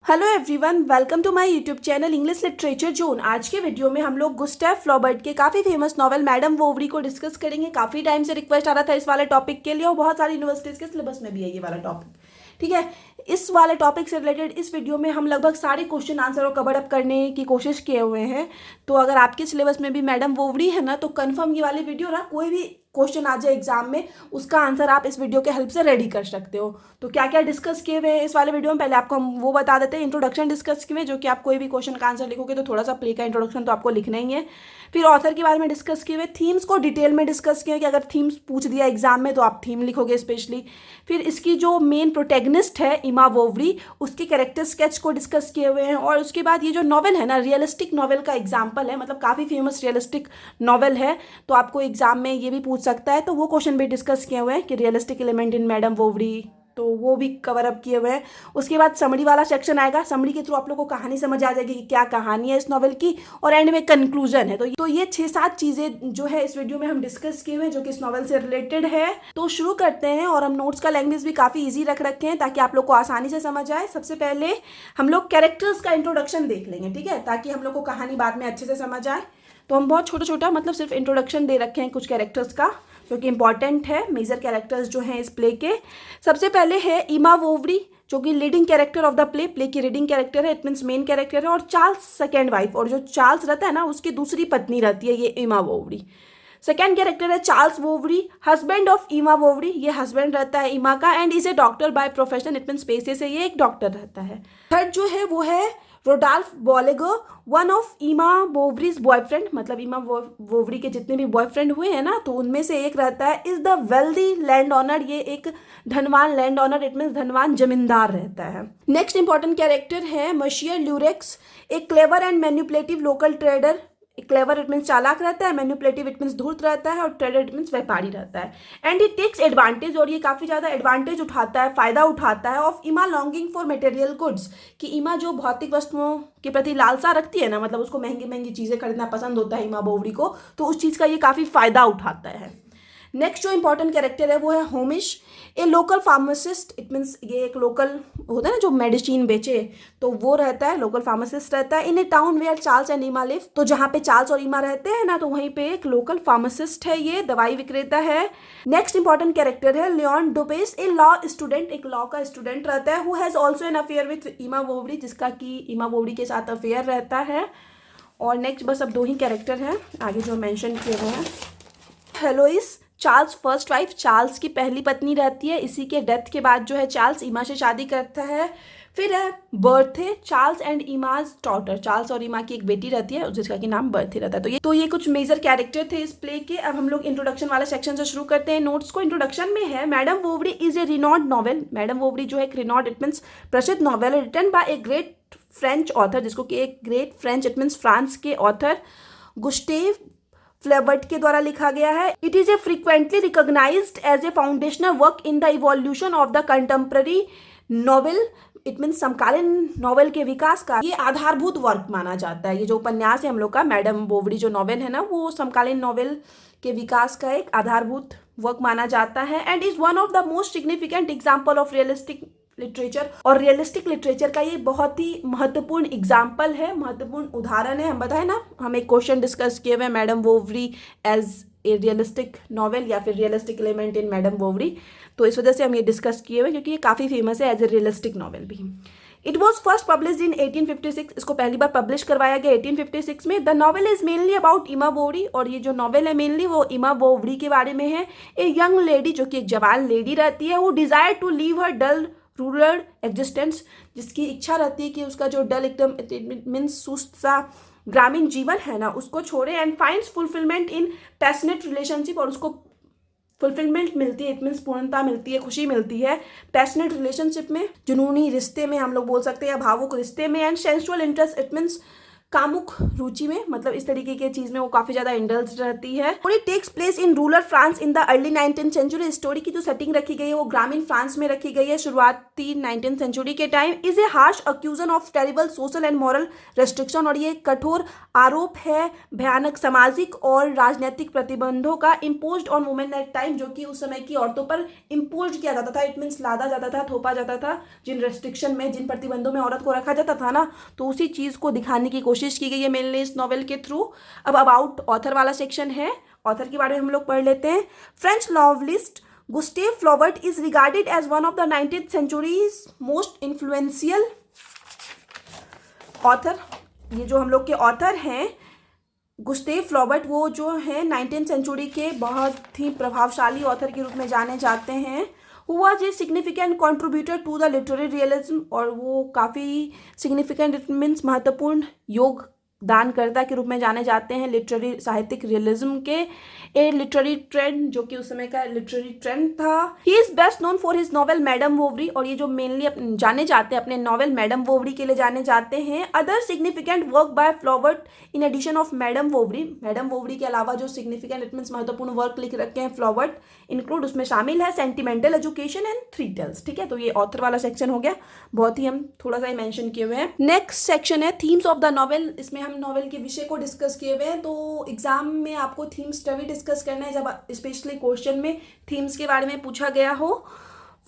Hello everyone, welcome to my YouTube channel English literature zone. आज के video में हम लोग गुस्टैव फ्लॉबर्ट के काफ़ी फेमस नॉवेल मैडम बोवरी को डिस्कस करेंगे। काफ़ी टाइम से रिक्वेस्ट आ रहा था इस वाले टॉपिक के लिए और बहुत सारी यूनिवर्सिटीज़ के सिलेबस में भी है ये वाला टॉपिक। ठीक है, इस वाले टॉपिक से रिलेटेड इस वीडियो में हम लगभग सारे क्वेश्चन आंसर और कवर अप करने की कोशिश किए हुए हैं। तो अगर आपके सिलेबस में भी मैडम बोवरी है ना, तो कन्फर्म ये वाली वीडियो ना, कोई भी क्वेश्चन आ जाए एग्जाम में, उसका आंसर आप इस वीडियो के हेल्प से रेडी कर सकते हो। तो क्या क्या डिस्कस किए हुए हैं इस वाले वीडियो में, पहले आपको हम वो बता देते हैं। इंट्रोडक्शन डिस्कस किए हुए, जो कि आप कोई भी क्वेश्चन का आंसर लिखोगे तो थोड़ा सा प्ले का इंट्रोडक्शन तो आपको लिखना ही है। फिर ऑथर के बारे में डिस्कस किए हुए, थीम्स को डिटेल में डिस्कस किए कि अगर थीम्स पूछ दिया एग्जाम में तो आप थीम लिखोगे स्पेशली। फिर इसकी जो मेन प्रोटैगनिस्ट है इमा बोवरी, उसके कैरेक्टर स्केच को डिस्कस किए हुए हैं। और उसके बाद ये जो नॉवेल है ना, रियलिस्टिक नॉवेल का एग्जाम्पल है, मतलब काफ़ी फेमस रियलिस्टिक नॉवेल है, तो आपको एग्जाम में ये भी पूछ सकता है। तो वो क्वेश्चन भी डिस्कस किए हुए हैं कि realistic element in madam Bovary, तो वो भी कवर अप किए हुए हैं। उसके बाद समरी वाला सेक्शन आएगा, समरी के थ्रू आप लोगों को कहानी समझ आ जाएगी कि क्या कहानी है इस नॉवेल की, और एंड में कंक्लूजन है। तो ये 6-7 चीज़ें जो है इस वीडियो में हम डिस्कस किए हुए हैं, जो कि इस नॉवेल से रिलेटेड है। तो शुरू करते हैं। और हम नोट्स का लैंग्वेज भी काफ़ी ईजी रख रखे हैं ताकि आप लोग को आसानी से समझ आए। सबसे पहले हम लोग कैरेक्टर्स का इंट्रोडक्शन देख लेंगे, ठीक है, ताकि हम लोग को कहानी बाद में अच्छे से समझ आए। तो हम बहुत छोटा छोटा, मतलब सिर्फ इंट्रोडक्शन दे रखे हैं कुछ कैरेक्टर्स का, जो कि इंपॉर्टेंट है, मेजर कैरेक्टर्स जो हैं इस प्ले के। सबसे पहले है इमा बोवरी, जो कि leading character of the play की रीडिंग कैरेक्टर है, इट मीन्स मेन कैरेक्टर है। और चार्ल्स सेकेंड वाइफ, और जो चार्ल्स रहता है ना, उसकी दूसरी पत्नी रहती है ये इमा बोवरी। सेकेंड कैरेक्टर है चार्ल्स बोवरी, हस्बैंड ऑफ इमा बोवरी, ये हस्बैंड रहता है इमा का, and is a doctor by profession, it means पेशे से ये एक डॉक्टर रहता है। थर्ड जो है वो है रोडोल्फ बोलेगर, वन ऑफ इमा बोवरीज बॉयफ्रेंड, मतलब इमा बोवरी के जितने भी बॉयफ्रेंड हुए हैं ना, तो उनमें से एक रहता है is the wealthy land owner, ये एक धनवान लैंड ऑनर, इट मीन्स धनवान जमींदार रहता है। नेक्स्ट इंपॉर्टेंट कैरेक्टर है मशियर ल्यूरेक्स, एक clever and manipulative local trader. Clever it means चालाक रहता है, मैनिपुलेटिव इट मीन्स धूर्त रहता है, और ट्रेडर इट मीन्स व्यापारी रहता है। एंड ही टेक्स एडवांटेज, और ये काफ़ी ज़्यादा एडवांटेज उठाता है, फ़ायदा उठाता है, ऑफ इमा लॉन्गिंग फॉर मटेरियल गुड्स, कि इमा जो भौतिक वस्तुओं के प्रति लालसा रखती है ना, मतलब उसको महंगी महंगी चीज़ें खरीदना पसंद होता है इमा बोवरी को, तो उस चीज़ का ये काफ़ी फ़ायदा उठाता है। नेक्स्ट जो इंपॉर्टेंट कैरेक्टर है वो है Homais, a local pharmacist, it means ये एक लोकल होता है ना जो मेडिसिन बेचे, तो वो रहता है, लोकल फार्मासिस्ट रहता है। इन ए टाउन वेयर चार्ल्स एंड इमा लिव, तो जहाँ पे चार्ल्स और इमा रहते हैं ना, तो वहीं पे एक लोकल फार्मासिस्ट है, ये दवाई विक्रेता है। नेक्स्ट इंपॉर्टेंट कैरेक्टर है लियोन डुपेस, ए लॉ स्टूडेंट, एक लॉ का स्टूडेंट रहता है, who has also an affair with इमा बोवरी, जिसका कि इमा बोवरी के साथ अफेयर रहता है। और नेक्स्ट बस अब 2 ही कैरेक्टर हैं आगे जो मेंशन किए हुए हैं। हेलोइस, चार्ल्स फर्स्ट वाइफ, चार्ल्स की पहली पत्नी रहती है, इसी के डेथ के बाद जो है चार्ल्स इमा से शादी करता है। फिर है बर्थे, चार्ल्स एंड इमाज डॉटर, चार्ल्स और इमा की एक बेटी रहती है जिसका कि नाम बर्थे रहता है। तो ये कुछ मेजर कैरेक्टर थे इस प्ले के। अब हम लोग इंट्रोडक्शन वाला सेक्शन से शुरू करते हैं। नोट्स को इंट्रोडक्शन में है, madam Bovary is a renowned novel, madam Bovary जो है एक रिनॉन्ड इट मीन्स प्रसिद्ध novel, written by a great French author, जिसको कि एक great French it means France के ऑथर गुस्टेव फ्लॉबर्ट के द्वारा लिखा गया है। It is a frequently recognised as a foundational work in the evolution of the contemporary novel, it means समकालीन नॉवेल के विकास का ये आधारभूत वर्क माना जाता है। ये जो उपन्यास है हम लोग का मैडम बोवरी जो नॉवेल है ना, वो समकालीन नॉवेल के विकास का एक आधारभूत वर्क माना जाता है। And is one of the most significant example of realistic literature, और रियलिस्टिक लिटरेचर का ये बहुत ही महत्वपूर्ण एग्जाम्पल है, महत्वपूर्ण उदाहरण है। हम बताए ना, हम एक क्वेश्चन डिस्कस किए हुए madam Bovary as a realistic novel या फिर realistic element in madam Bovary, तो इस वजह से हम ये डिस्कस किए हुए, क्योंकि ये काफ़ी फेमस है एज ए रियलिस्टिक नॉवेल भी। It was first publish in 1856, इसको पहली बार पब्लिश करवाया गया 1856 में। The novel is mainly about इमा बोवरी, और ये जो नॉवेल है मेनली वो इमा बोवरी के बारे में है। ए यंग लेडी, जो कि एक जवान लेडी रहती है, वो desire to leave her dull rural existence, जिसकी इच्छा रहती है कि उसका जो डल एकदम मीन्स सुस्त सा ग्रामीण जीवन है ना, उसको छोड़े, and finds fulfilment in passionate relationship, और उसको फुलफिलमेंट मिलती है, इट मीन्स पूर्णता मिलती है, खुशी मिलती है पैशनेट रिलेशनशिप में, जुनूनी रिश्ते में हम लोग बोल सकते हैं, या भावुक रिश्ते में। And sensual interest, it means कामुक रुचि में, मतलब इस तरीके की चीज में वो काफी ज्यादा इंडल्ज रहती है। Story takes place in rural France in the early 19th century. Story की जो सेटिंग रखी गई है वो ग्रामीण फ्रांस में रखी गई है शुरुआती 19th सेंचुरी के time. Is a harsh accusation of terrible social and moral restriction, और ये कठोर आरोप है भयानक सामाजिक और राजनीतिक प्रतिबंधों का imposed on women at time, जो कि उस समय की औरतों पर इम्पोज किया जाता था। इट मीन्स लादा जाता था, थोपा जाता था, जिन रेस्ट्रिक्शन में, जिन प्रतिबंधों में औरत को रखा जाता था ना, तो उसी चीज को दिखाने की कोशिश की गई है मेनली इस नॉवेल के थ्रू। अब अबाउट ऑथर वाला सेक्शन है, ऑथर के बारे में हम लोग पढ़ लेते हैं। French novelist Gustave Flaubert is regarded as one of the 19th centuries most influential author. ये जो हम लोग के ऑथर हैं गुस्टेव फ्लॉबर्ट, वो जो है 19th सेंचुरी के बहुत ही प्रभावशाली ऑथर के रूप में जाने जाते हैं। Who was a significant contributor to the literary realism, और वो काफ़ी सिग्निफिकेंट मीन्स महत्वपूर्ण योगदानकर्ता के रूप में जाने जाते हैं लिटरेरी साहित्यिक रियलिज्म के। ए लिटरेरी ट्रेंड, जो कि उस समय का लिटरेरी ट्रेंड था। He is best known for his novel madam Bovary, और ये जो मेनली जाने जाते हैं अपने नॉवेल मैडम वोवरी के लिए जाने जाते हैं। Other significant work by Flaubert in addition of Madame Bovary के अलावा जो सिग्निफिकेंट इट मीन्स महत्वपूर्ण वर्क लिख रखे हैं फ्लॉबर्ट इंक्लूड, उसमें शामिल है sentimental education and three tales. ठीक है, तो ये ऑथर वाला सेक्शन हो गया, बहुत ही हम थोड़ा सा ही मेंशन किए हुए हैं। नेक्स्ट सेक्शन है थीम्स ऑफ द नॉवेल। इसमें हम नॉवेल के विषय को डिस्कस किए हुए हैं। तो एग्जाम में आपको थीम्स तभी डिस्कस करना है जब स्पेशली क्वेश्चन में थीम्स के बारे में पूछा गया हो।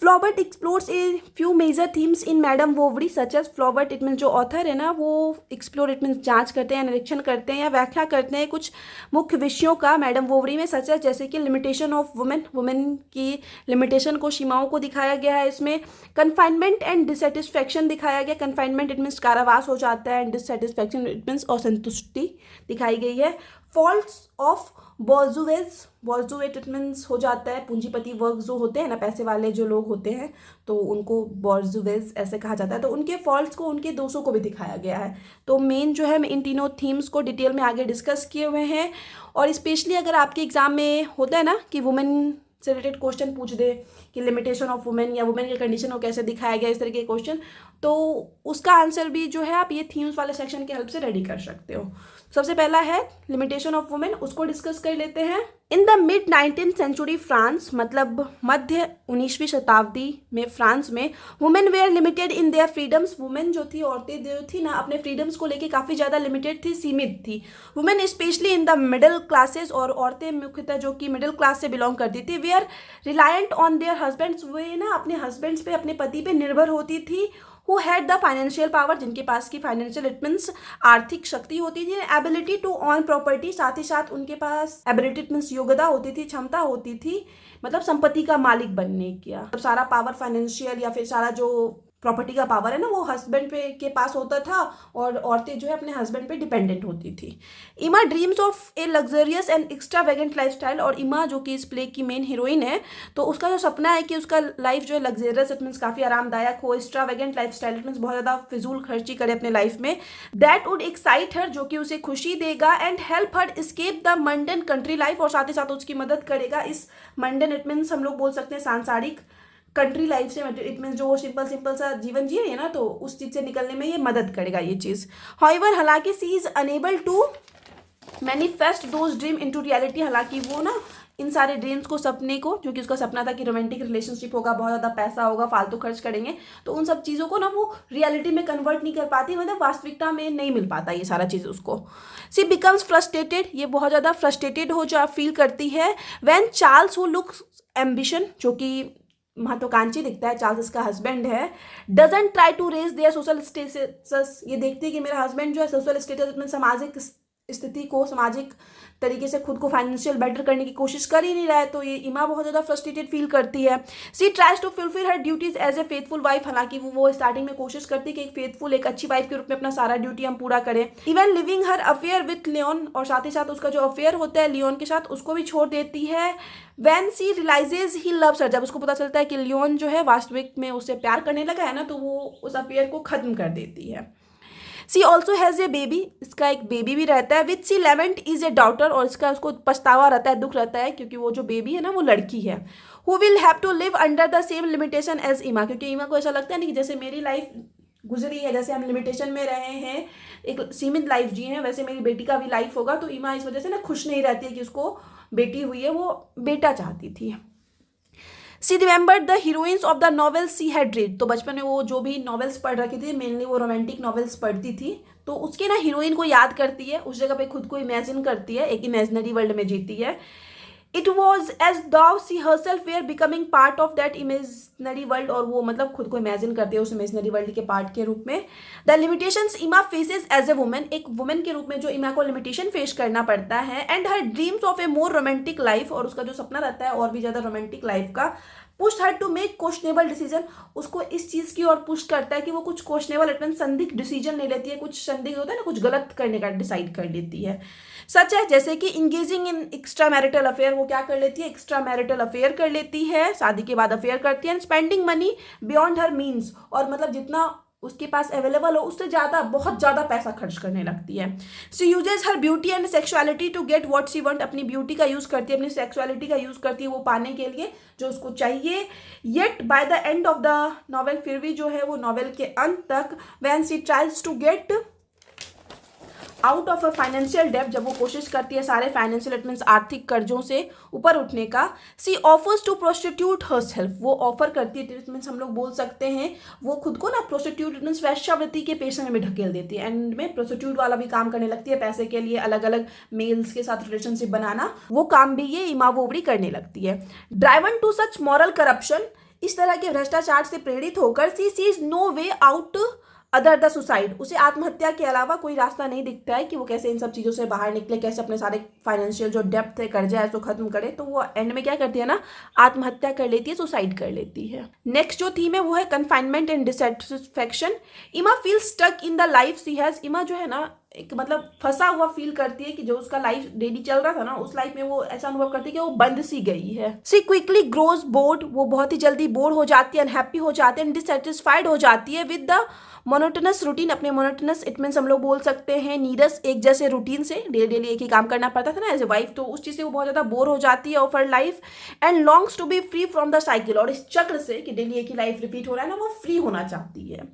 Flaubert explores a few major themes in madam Bovary such as. Flaubert it means जो ऑथर है ना, वो एक्सप्लोर इट मीन्स जांच करते हैं, निरीक्षण करते हैं या व्याख्या करते हैं कुछ मुख्य विषयों का मैडम वोवरी में, सच एज जैसे कि लिमिटेशन ऑफ वुमेन की लिमिटेशन को, सीमाओं को दिखाया गया है इसमें। कन्फाइनमेंट एंड डिससेटिस्फैक्शन दिखाया गया। कन्फाइनमेंट इट मीन्स कारावास हो जाता है, एंड डिससेटिस्फैक्शन इट मीन्स असंतुष्टि दिखाई गई है। फॉल्ट्स ऑफ बॉर्जुएट इट मीन्स हो जाता है पूंजीपति वर्ग जो होते हैं ना, पैसे वाले जो लोग होते हैं, तो उनको बॉर्जुवेज ऐसे कहा जाता है। तो उनके फॉल्ट्स को, उनके दोषों को भी दिखाया गया है। तो मेन जो है इन तीनों थीम्स को डिटेल में आगे डिस्कस किए हुए हैं। और स्पेशली अगर आपके एग्जाम में होता है ना कि वुमेन से रिलेटेड क्वेश्चन पूछ दे कि लिमिटेशन ऑफ वुमेन या वुमेन के कंडीशन को कैसे दिखाया गया, इस तरह के क्वेश्चन, तो उसका आंसर भी जो है आप ये थीम्स वाले सेक्शन की हेल्प से रेडी कर सकते हो। सबसे पहला है लिमिटेशन ऑफ वुमेन, उसको डिस्कस कर लेते हैं। In the mid 19th century France, मतलब मध्य 19वीं शताब्दी में फ्रांस में, women were limited in their freedoms. Women जो थी, औरतें जो थी ना, अपने फ्रीडम्स को लेके काफ़ी ज़्यादा लिमिटेड थी, सीमित थी। Women specially in the middle classes, और औरतें मुख्यतः जो कि मिडिल क्लास से बिलोंग करती थी, were reliant on their husbands, वे ना अपने हस्बैंड्स पे, अपने पति पे निर्भर होती थी। Who had the financial power, जिनके पास की फाइनेंशियल इट मीन्स आर्थिक शक्ति होती थी। एबिलिटी टू ऑन प्रॉपर्टी, साथ ही साथ उनके पास एबिलिटी इट मीन्स योग्यता होती थी, क्षमता होती थी, मतलब संपत्ति का मालिक बनने की। मतलब सारा पावर फाइनेंशियल या फिर सारा जो प्रॉपर्टी का पावर है ना, वो हस्बैंड पे के पास होता था, और औरतें जो है अपने हस्बैंड पे डिपेंडेंट होती थी। इमा dreams of A luxurious and extravagant lifestyle, और इमा जो कि इस प्ले की मेन हीरोइन है, तो उसका जो सपना है कि उसका लाइफ जो है लग्जरियस इट मीन्स काफ़ी आरामदायक हो, एक्स्ट्रावेगेंट लाइफस्टाइल इट मीन्स बहुत ज़्यादा फिजूल खर्ची करे अपने लाइफ में, दैट वुड एक्साइट हर, जो कि उसे खुशी देगा, and help her escape the Mandan country life, और साथ ही साथ उसकी मदद करेगा इस मंडन इट मीन्स हम लोग बोल सकते हैं सांसारिक कंट्री लाइफ से, इट मीन्स जो सिंपल सा जीवन जी रही है ना, तो उस चीज़ से निकलने में ये मदद करेगा ये चीज़। हाउएवर, हालांकि she is unable to manifest those dream into reality, हालांकि वो ना इन सारे ड्रीम्स को, सपने को, जो कि उसका सपना था कि रोमांटिक रिलेशनशिप होगा, बहुत ज़्यादा पैसा होगा, फालतू खर्च करेंगे, तो उन सब चीज़ों को ना वो रियलिटी में कन्वर्ट नहीं कर पाती, मतलब वास्तविकता में नहीं मिल पाता ये सारा चीज़ उसको। सी बिकम्स फ्रस्ट्रेटेड, ये बहुत ज़्यादा फ्रस्ट्रेटेड हो जा फील करती है। When Charles who looks ambition, जो कि महत्वाकांक्षी दिखता है, चार्ल्स इसका हस्बैंड है, doesn't try to raise their social status, ये देखते हैं कि मेरा हस्बैंड जो है सोशल स्टेटस में सामाजिक स्थिति को, सामाजिक तरीके से खुद को फाइनेंशियल बेटर करने की कोशिश कर ही नहीं रहा है, तो ये इमा बहुत ज़्यादा फ्रस्ट्रेटेड फील करती है। She tries to fulfil her duties as a faithful wife, हालांकि वो स्टार्टिंग में कोशिश करती है कि एक फेथफुल, एक अच्छी वाइफ के रूप में अपना सारा ड्यूटी हम पूरा करें। Even living her affair with Leon, और साथ ही साथ उसका जो अफेयर होता है लियोन के साथ, उसको भी छोड़ देती है। When she realises he loves her, जब उसको पता चलता है कि लियोन जो है वास्तविक में उससे प्यार करने लगा है ना, तो वो उस अफेयर को खत्म कर देती है। सी ऑल्सो हैज़ ए बेबी, इसका एक बेबी भी रहता है, विच सी लेमेंट इज ए डॉटर, और इसका उसको पछतावा रहता है, दुख रहता है, क्योंकि वो जो बेबी है ना वो लड़की है। Who will have to live under the same limitation as Emma, क्योंकि इमा को ऐसा लगता है ना कि जैसे मेरी लाइफ गुजरी है, जैसे हम लिमिटेशन में रहे हैं, एक सीमित लाइफ जी हैं, वैसे मेरी बेटी का भी लाइफ होगा। तो ईमा इस वजह से ना खुश नहीं रहती है कि उसको बेटी हुई है, वो बेटा चाहती थी। She remembered the heroines of the novel she had read. तो बचपन में वो जो भी नॉवेल्स पढ़ रखी थी, मेनली वो रोमांटिक नॉवेल्स पढ़ती थी, तो उसके ना हीरोइन को याद करती है, उस जगह पे खुद को इमेजिन करती है, एक इमेजिनरी वर्ल्ड में जीती है। It was as thou she herself were becoming part of that imaginary world, और वो मतलब खुद को इमेजिन करती है उस इमेजनरी वर्ल्ड के पार्ट के रूप में। द लिमिटेशंस इमा फेसेस एज ए वुमेन, एक वुमेन के रूप में जो इमा को लिमिटेशन फेस करना पड़ता है। And her dreams of a more romantic life, और उसका जो सपना रहता है और भी ज़्यादा रोमांटिक लाइफ का, push her to make questionable decision, उसको इस चीज़ की ओर पुश करता है कि वो कुछ क्वेश्चनेबल इतना संदिग्ध डिसीजन ले लेती है, कुछ संदिग्ध होता है ना, कुछ गलत करने का डिसाइड कर लेती है। सच है जैसे कि इंगेजिंग इन एक्स्ट्रा मैरिटल अफेयर, वो क्या कर लेती है, एक्स्ट्रा मैरिटल अफेयर कर लेती है, शादी के बाद अफेयर करती है। And spending money beyond her means, और मतलब जितना उसके पास अवेलेबल हो उससे ज़्यादा, बहुत ज़्यादा पैसा खर्च करने लगती है। She uses her beauty and sexuality to get what she want, अपनी ब्यूटी का यूज़ करती है, अपनी सेक्सुअलिटी का यूज़ करती है वो पाने के लिए जो उसको चाहिए। Yet by the end of the novel, फिर भी जो है वो नॉवेल के अंत तक, when she tries to get out of a financial डेब्ट, जब वो कोशिश करती है सारे फाइनेंशियल इट मीन्स आर्थिक कर्जों से ऊपर उठने का, she offers to prostitute herself, वो ऑफर करती है, इट मीन्स हम लोग बोल सकते हैं वो खुद को ना प्रोस्टिट्यूट इट मीन्स वैश्यावृत्ति के पेशे में ढकेल देती है। एंड में प्रोस्टिट्यूट वाला भी काम करने लगती है, पैसे के लिए अलग अलग मेल्स के साथ रिलेशनशिप बनाना, वो काम भी ये इमा वोवरी करने लगती है। Driven to such moral corruption, इस तरह के भ्रष्टाचार से प्रेरित होकर she sees no way out other the suicide, उसे आत्महत्या के अलावा कोई रास्ता नहीं दिखता है कि वो कैसे इन सब चीज़ों से बाहर निकले, कैसे अपने सारे फाइनेंशियल जो डेप्थ है, कर्जा है, उसको खत्म करे। तो वो एंड में क्या करती है ना, आत्महत्या कर लेती है, सुसाइड कर लेती है। नेक्स्ट जो थीम है वो है confinement and dissatisfaction. Emma feel stuck in the life she has, Emma जो है ना एक मतलब फंसा हुआ फील करती है कि जो उसका लाइफ डेली चल रहा था ना, उस लाइफ में वो ऐसा अनुभव करती है कि वो बंद सी गई है। सी क्विकली ग्रोज बोर्ड, वो बहुत ही जल्दी बोर हो जाती है, अनहैप्पी हो जाती है, डिससेटिस्फाइड हो जाती है विद द मोनोटनस रूटीन, अपने मोनोटनस इट मीन्स हम लोग बोल सकते हैं नीरस, एक जैसे रूटीन से डेली डेली एक ही काम करना पड़ता था ना एज ए वाइफ, तो उस चीज़ से वो बहुत ज़्यादा बोर हो जाती है of her life. And longs to be free from the cycle, और इस चक्र से कि डेली एक ही लाइफ रिपीट हो रहा है ना, वो फ्री होना चाहती है।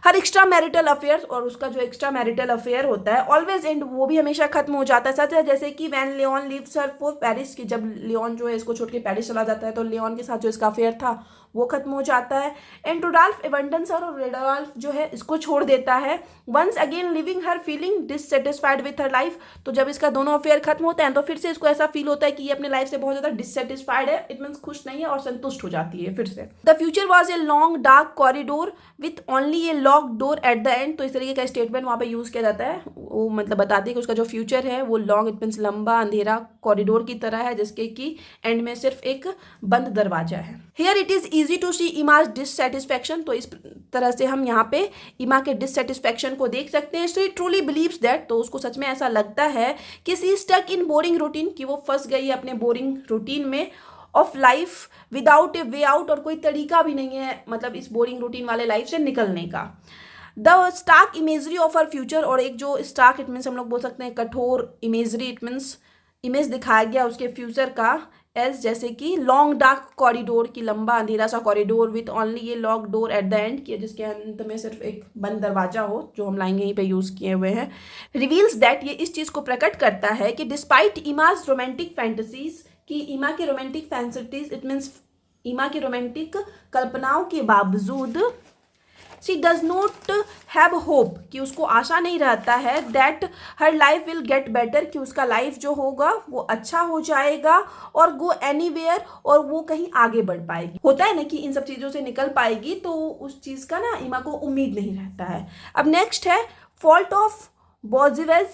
हर एक्स्ट्रा मैरिटल अफेयर, और उसका जो एक्स्ट्रा मैरिटल अफेयर होता है ऑलवेज एंड, वो भी हमेशा खत्म हो जाता है। सच है जैसे कि when Leon leaves her for Paris, की जब लियोन जो है इसको छोड़ के पेरिस चला जाता है, तो लियोन के साथ जो इसका अफेयर था वो खत्म हो जाता है। एंड रोडोल्फ एबंडेंस, और रोडोल्फ जो है इसको छोड़ देता है। Once again leaving her feeling dissatisfied with her life, तो जब इसका दोनों अफेयर खत्म होते हैं तो फिर से इसको ऐसा फील होता है कि ये अपने लाइफ से बहुत ज़्यादा डिससेटिस्फाइड है, इट मीन्स खुश नहीं है, और संतुष्ट हो जाती है फिर से। The future was a long dark corridor with only A lock door at the end, तो इस तरीके का स्टेटमेंट वहाँ पे यूज़ किया जाता है, वो मतलब बताती है कि उसका जो फ्यूचर है वो लॉन्ग इट मीन्स लंबा अंधेरा कॉरिडोर की तरह है, जिसके कि एंड में सिर्फ एक बंद दरवाजा है। Here it is easy to see Emma's dissatisfaction, तो इस तरह से हम यहाँ पे इमा के डिससेटिस्फैक्शन को देख सकते हैं। शी ट्रूली बिलीव्स दैट, तो उसको सच में ऐसा लगता है कि सी स्टक इन बोरिंग रूटीन, कि वो फंस गई है अपने बोरिंग रूटीन में of life without A way out, और कोई तरीका भी नहीं है मतलब इस बोरिंग रूटीन वाले लाइफ से निकलने का। The stark imagery of our future, और एक जो स्टार्क इट मीन्स हम लोग बोल सकते हैं कठोर इमेजरी, इट मीन्स इमेज दिखाया गया उसके फ्यूचर का एज जैसे कि लॉन्ग डार्क कॉरिडोर, की लंबा अंधेरा सा कॉरिडोर विथ ओनली ये lock door at the end, कि जिसके अंत में सिर्फ एक बंद दरवाजा हो, जो हम लाइन यहीं पे यूज़ किए हुए हैं। रिवील्स दैट, ये इस चीज़ को प्रकट करता है कि डिस्पाइट इमाज रोमांटिक फैंटेसीज, कि इमा के रोमांटिक फैंसिटीज इट मीन्स इमा के रोमांटिक कल्पनाओं के बावजूद she does not have hope, कि उसको आशा नहीं रहता है that her life will get better, कि उसका लाइफ जो होगा वो अच्छा हो जाएगा, और गो एनीवेयर, और वो कहीं आगे बढ़ पाएगी। होता है ना कि इन सब चीज़ों से निकल पाएगी, तो उस चीज़ का ना इमा को उम्मीद नहीं रहता है। अब नेक्स्ट है फॉल्ट ऑफ बॉर्जिवेज,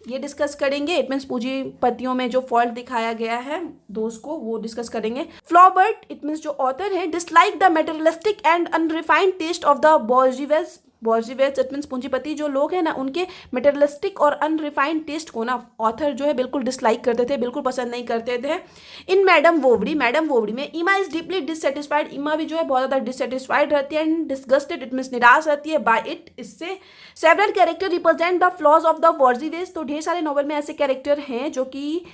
ये डिस्कस करेंगे, इट मीन्स पूंजीपतियों में जो फॉल्ट दिखाया गया है दोस्त को, वो डिस्कस करेंगे। फ्लॉबर्ट इट मीन्स जो ऑथर है dislike the materialistic and unrefined taste of the bourgeoisie, bourgeoisie it means पूंजीपति जो लोग हैं ना, उनके मेटेरियलिस्टिक और अनरिफाइंड टेस्ट को ना ऑथर जो है बिल्कुल डिसलाइक करते थे, बिल्कुल पसंद नहीं करते थे। इन मैडम वोवरी, मैडम वोवरी में इमा इज डीपली डिससेटिस्फाइड, इमा भी जो है बहुत ज़्यादा डिससेटिस्फाइड रहती है, एंड डिसगस्टेड इट मीन्स निराश रहती है बाय इट, इससे। Several character represent the flaws of the bourgeoisie, तो ढेर सारे नॉवल में ऐसे कैरेक्टर हैं जो कि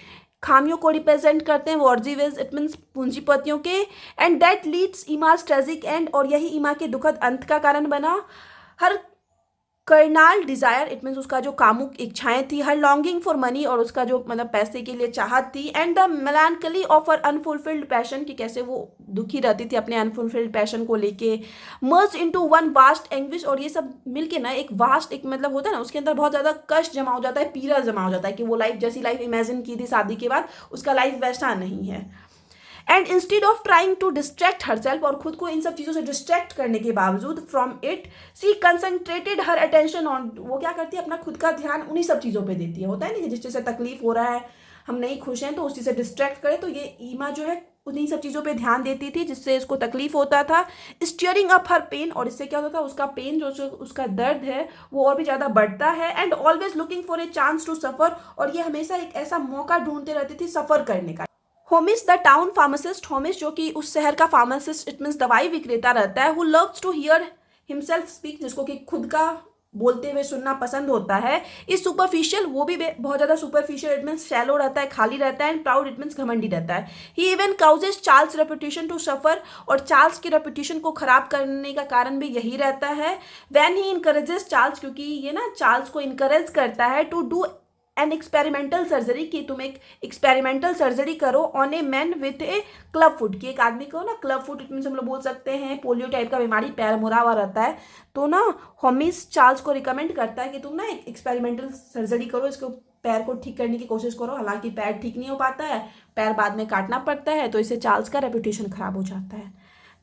खामियों को रिप्रेजेंट करते हैं, बॉर्जिवेज इट मीन्स पूंजीपतियों के। And that leads Emma's tragic end, और यही इमा के दुखद अंत का कारण बना। Her carnal desire, it means उसका जो कामुक इच्छाएं थी, हर लॉन्गिंग फॉर मनी, और उसका जो मतलब पैसे के लिए चाहत थी, and the melancholy of her unfulfilled passion, कि कैसे वो दुखी रहती थी अपने अनफुलफिल्ड पैशन को लेके, merge into one vast anguish, और ये सब मिलके ना एक वास्ट, एक मतलब होता है ना उसके अंदर बहुत ज़्यादा कष्ट जमा हो जाता है, पीड़ा जमा हो जाता है कि वो लाइफ जैसी लाइफ इमेजिन की थी शादी के बाद, उसका लाइफ वैसा नहीं है। And instead of trying to distract herself, और खुद को इन सब चीज़ों से डिस्ट्रैक्ट करने के बावजूद, from it she concentrated her attention on, वो क्या करती है अपना खुद का ध्यान उन्हीं सब चीज़ों पे देती है। होता है ना कि जिस चीज़ से तकलीफ हो रहा है, हम नहीं खुश हैं, तो उस चीज़ से डिस्ट्रैक्ट करें, तो ये ईमा जो है उन्हीं सब चीज़ों पे ध्यान देती थी जिससे इसको तकलीफ होता था। स्टीयरिंग अप हर पेन, और इससे क्या होता था उसका पेन जो उसका दर्द है वो और भी ज़्यादा बढ़ता है। And always looking for a chance to suffer, और ये हमेशा एक ऐसा मौका ढूंढते रहती थी सफ़र करने का। होमिस द टाउन फार्मासिस्ट, होमिस जो कि उस शहर का फार्मासिस्ट, इट मीन्स दवाई विक्रेता रहता है, who loves to hear himself speak, जिसको कि खुद का बोलते हुए सुनना पसंद होता है। इस सुपरफिशियल, वो भी बहुत ज़्यादा सुपरफिशियल, इट मीन्स शैलो रहता है, खाली रहता है, एंड प्राउड, इट मीन्स घमंडी रहता है। He even causes Charles reputation to suffer, और चार्ल्स की रेपुटेशन को खराब करने का कारण भी यही रहता है। वैन ही इनकरेजेस चार्ल्स, क्योंकि ये ना चार्ल्स को इनकरेज करता है to do an experimental surgery, कि तुम एक एक्सपेरिमेंटल सर्जरी करो on a man with a club foot, कि एक आदमी को ना क्लब फुट, इट मीन्स हम लोग बोल सकते हैं पोलियो टाइप का बीमारी, पैर मुड़ा हुआ रहता है, तो ना होमिस चार्ल्स को रिकमेंड करता है कि तुम ना एक एक्सपेरिमेंटल सर्जरी करो, इसको पैर को ठीक करने की कोशिश करो। हालांकि पैर ठीक नहीं हो पाता है, पैर बाद में काटना पड़ता है, तो इससे चार्ल्स का रेपुटेशन खराब हो जाता है।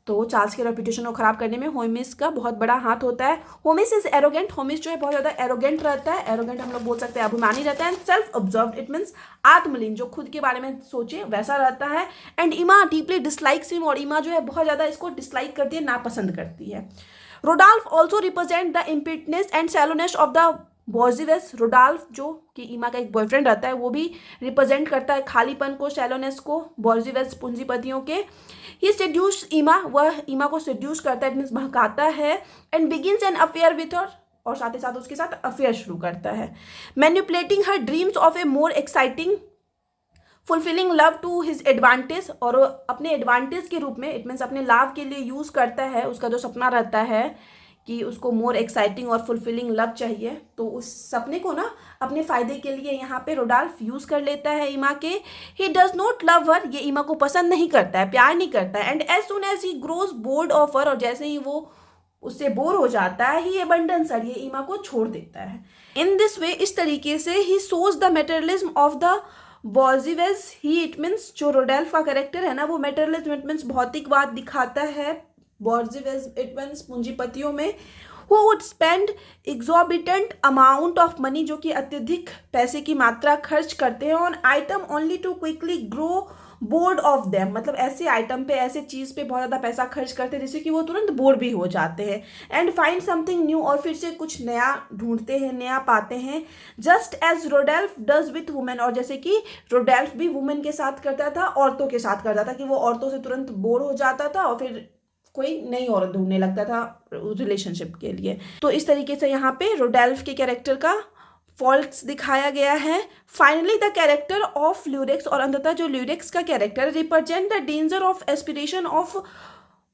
तो चार्ल्स के रेपुटेशन को खराब करने में होमिस का बहुत बड़ा हाथ होता है। होमिस इज एरोगेंट, होमिस जो है बहुत ज़्यादा एरोगेंट रहता है, एरोगेंट हम लोग बोल सकते हैं अभिमानी रहता है। And self observed, it means आत्मलीन, जो खुद के बारे में सोचे वैसा रहता है। एंड ईमा डीपली डिसलाइक्स हिम, और ईमा जो है बहुत ज़्यादा इसको डिसलाइक करती है, नापसंद करती है। Rodolphe also represent the emptiness and shallowness of the bourgeoisie, Rodolphe जो कि ईमा का एक बॉयफ्रेंड रहता है, वो भी रिप्रेजेंट करता है खालीपन को, सैलोनेस को, बॉर्जिवेस पूंजीपतियों के। ही सेड्यूस ईमा, वह ईमा को सेड्यूस करता है, मीन्स बहकाता है। And begins an affair with her, और साथ ही साथ उसके साथ अफेयर शुरू करता है। Manipulating her dreams of a more exciting fulfilling love to his advantage, और अपने एडवांटेज के रूप में, इट मीन्स अपने लाभ के लिए यूज़ करता है। उसका जो सपना रहता है कि उसको मोर एक्साइटिंग और फुलफिलिंग लव चाहिए, तो उस सपने को ना अपने फ़ायदे के लिए यहाँ पे रोडाल्फ यूज़ कर लेता है ईमा के। ही डज नॉट लव हर, ये ईमा को पसंद नहीं करता है, प्यार नहीं करता है। And as soon as he grows bored of her, और जैसे ही वो उससे बोर हो जाता है, ही अबंडन्स हर, ये ईमा को छोड़ देता है। इन दिस वे, इस तरीके से he shows the materialism of the bourgeoisie, he it means जो रोडाल्फ का कैरेक्टर है ना, वो मेटेरियलिज्म इट मीन्स भौतिकवाद दिखाता है बॉर्जिवेज इट मीन्स पूंजीपतियों में। who would spend exorbitant amount of money, जो कि अत्यधिक पैसे की मात्रा खर्च करते हैं, on item only to quickly grow board of them, मतलब ऐसे आइटम पे, ऐसे चीज़ पे बहुत ज़्यादा पैसा खर्च करते हैं जिससे कि वो तुरंत बोर भी हो जाते हैं। एंड फाइंड समथिंग न्यू, और फिर से कुछ नया ढूंढते हैं, नया पाते हैं। Just as Rodolphe does with women, और जैसे कि रोडेल्फ भी वुमेन के साथ करता था, औरतों के साथ करता था, कि वो औरतों से तुरंत बोर हो जाता था और फिर कोई नई औरत ढूंढने लगता था रिलेशनशिप के लिए। तो इस तरीके से यहाँ पे रोडेल्फ के कैरेक्टर का फॉल्ट्स दिखाया गया है। Finally the character of Lheureux, और अंततः जो ल्यूरेक्स का character represent the danger of aspiration of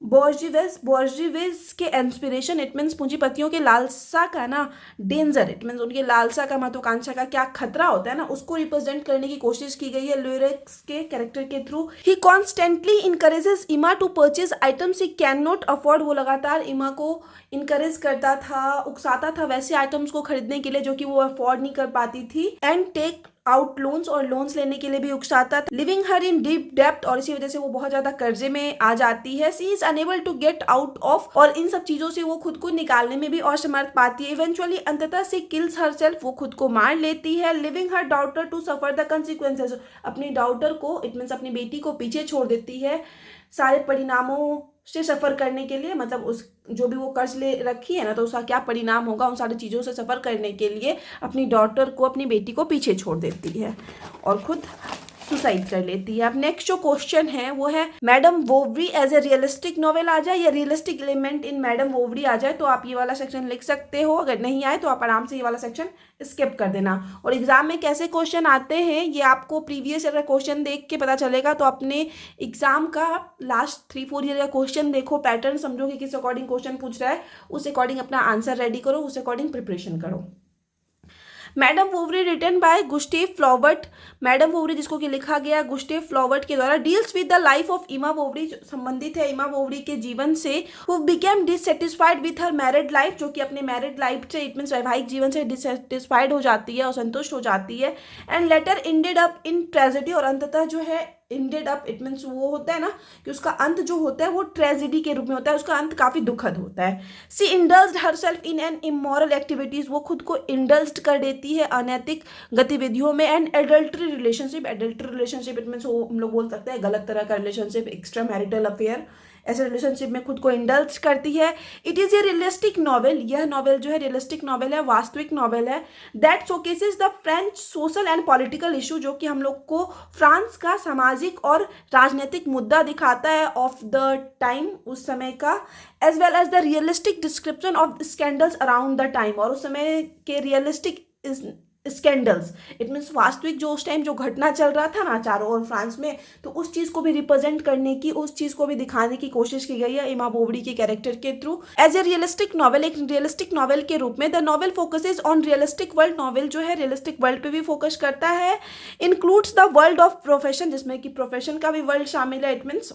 bourgeoisie के इंस्पिरेशन, इट मीन्स पूंजीपतियों के लालसा का ना डेंजर, इट मीन्स उनके लालसा का, महत्वाकांक्षा का क्या खतरा होता है ना, उसको रिप्रेजेंट करने की कोशिश की गई है ल्यूरेक्स के कैरेक्टर के through. He constantly encourages Emma to purchase items he can not afford, वो लगातार ईमा को इनकरेज करता था, उकसाता था वैसे आइटम्स को खरीदने के लिए जो कि वो अफोर्ड नहीं कर पाती थी। एंड टेक आउट लोन्स, और लोन्स लेने के लिए भी उकसाता था। लिविंग हर इन डीप डेप्थ, और इसी वजह से वो बहुत ज्यादा कर्जे में आ जाती है। She is unable to get out of, और इन सब चीजों से वो खुद को निकालने में भी असमर्थ पाती है। इवेंचुअली अंततः से किल्स हर सेल्फ, वो खुद को मार लेती है। Leaving her daughter to suffer the consequences, अपनी डॉटर को, इट मीन्स अपनी बेटी को पीछे छोड़ देती है सारे परिणामों से सफ़र करने के लिए, मतलब उस जो भी वो कर्ज ले रखी है ना, तो उसका क्या परिणाम होगा, उन सारी चीज़ों से सफ़र करने के लिए अपनी डॉटर को, अपनी बेटी को पीछे छोड़ देती है और खुद सुसाइड कर लेती है। अब नेक्स्ट जो क्वेश्चन है वो है Madam Bovary as a realistic novel आ जाए या realistic element in madam Bovary आ जाए, तो आप ये वाला सेक्शन लिख सकते हो। अगर नहीं आए तो आप आराम से ये वाला सेक्शन स्किप कर देना। और एग्जाम में कैसे क्वेश्चन आते हैं ये आपको प्रीवियस ईयर का क्वेश्चन देख के पता चलेगा। तो अपने एग्जाम का लास्ट 3-4 ईयर का क्वेश्चन देखो, पैटर्न समझो कि किस अकॉर्डिंग क्वेश्चन पूछ रहा है, उस अकॉर्डिंग अपना आंसर रेडी करो, उस अकॉर्डिंग प्रिपरेशन करो। Madam Bovary written by Gustave Flaubert, Madam Bovary जिसको कि लिखा गया गुस्टेव फ्लॉबर्ट के द्वारा, deals with the life of Emma Bovary, संबंधित है इमा वोवरी के जीवन से, who became dissatisfied with her married life, जो कि अपने मैरिड लाइफ से इट मीन्स वैवाहिक जीवन से डिससेटिस्फाइड हो जाती है और संतुष्ट हो जाती है, and later ended up in tragedy, और अंततः जो है इंडेड अप इट मीन्स वो होता है ना कि उसका अंत जो होता है वो ट्रेजेडी के रूप में होता है, उसका अंत काफी दुखद होता है। She indulged herself in an immoral activities, वो खुद को इंडल्ज्ड कर देती है अनैतिक गतिविधियों में, and adultery relationship, adultery relationship it means वो हम लोग बोल सकते हैं गलत तरह का रिलेशनशिप, एक्स्ट्रा मैरिटल अफेयर, ऐसे रिलेशनशिप में खुद को इंडल्ज करती है। It is a realistic novel, यह नॉवेल जो है रियलिस्टिक नॉवेल है, वास्तविक नॉवेल है, that showcases the French social and political issue, जो कि हम लोग को फ्रांस का सामाजिक और राजनीतिक मुद्दा दिखाता है ऑफ द टाइम, उस समय का, as well as the realistic description of scandals around the time, और उस समय के रियलिस्टिक स्कैंडल्स इट मीन्स वास्तविक जो उस टाइम जो घटना चल रहा था ना चारों ओर फ्रांस में, तो उस चीज़ को भी रिप्रेजेंट करने की, उस चीज़ को भी दिखाने की कोशिश की गई है इमा वोवरी के कैरेक्टर के through as a realistic novel, एक रियलिस्टिक नॉवेल के रूप में। The novel focuses on realistic world, novel जो है रियलिस्टिक वर्ल्ड पे भी फोकस करता है, includes the world of profession, जिसमें कि प्रोफेशन का भी वर्ल्ड शामिल है, इट मीन्स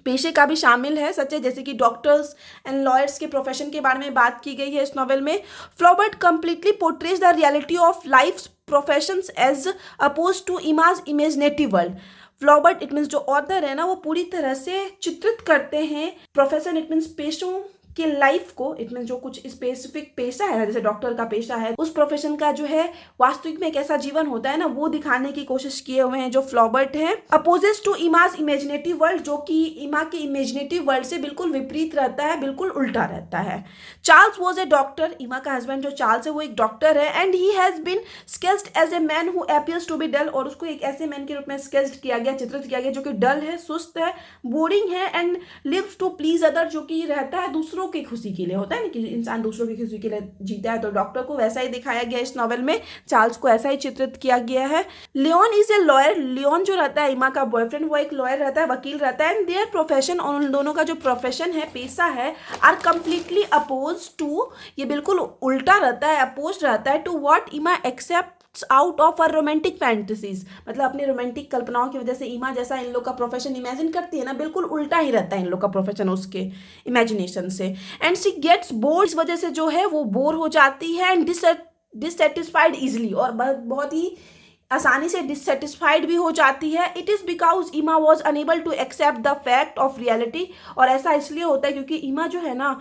पेशे का भी शामिल है, सच है, जैसे कि डॉक्टर्स एंड लॉयर्स के प्रोफेशन के बारे में बात की गई है इस नॉवेल में। Flaubert completely portrays the reality of life professions as opposed to Emma's imaginative world. Flaubert it means जो ऑथर है ना वो पूरी तरह से चित्रित करते हैं प्रोफेशन इट मीन्स पेशों कि लाइफ को इट मीन जो कुछ स्पेसिफिक पेशा है जैसे डॉक्टर का पेशा है, उस प्रोफेशन का जो है वास्तविक में कैसा जीवन होता है ना वो दिखाने की कोशिश किए हुए हैं जो फ्लॉबर्ट है। Opposite to Emma's imaginative world, जो कि इमा के इमेजिनेटिव वर्ल्ड से बिल्कुल विपरीत रहता है, बिल्कुल उल्टा रहता है। चार्ल्स वॉज ए डॉक्टर, इमा का हस्बैंड जो चार्ल्स है वो एक डॉक्टर है, and he has been sketched as a man who appears to be dull, और उसको एक ऐसे मैन के रूप में स्केच्ड किया गया, चित्रित किया गया जो कि डल है, सुस्त है, बोरिंग है, and lives to please other, जो कि रहता है दूसरों की खुशी के लिए, होता है ना कि इंसान दूसरों की खुशी के लिए जीता है, तो डॉक्टर को वैसा ही दिखाया गया इस नॉवेल में, चार्ल्स को ऐसा ही चित्रित किया गया है। Leon is a lawyer, Leon जो रहता है इमा का बॉयफ्रेंड वो एक लॉयर रहता है, वकील रहता है, एंड देयर प्रोफेशन, और उन दोनों का जो प्रोफेशन है, पेशा है, आर कंप्लीटली अपोज टू, ये बिल्कुल उल्टा रहता है, अपोज रहता है to what Emma expect out of her romantic fantasies, मतलब अपनी रोमांटिक कल्पनाओं की वजह से इमा जैसा इन लोग का प्रोफेशन इमेजिन करती है ना बिल्कुल उल्टा ही रहता है इन लोग का प्रोफेशन उसके इमेजिनेशन से, एंड शी गेट्स बोर्ड, इस वजह से जो है वो बोर हो जाती है, एंड डिससेटिस्फाइड इजिली, और बहुत ही आसानी से डिससेटिस्फाइड भी हो जाती है। It is because Emma was unable to accept the fact of reality, और ऐसा इसलिए होता है क्योंकि इमा जो है ना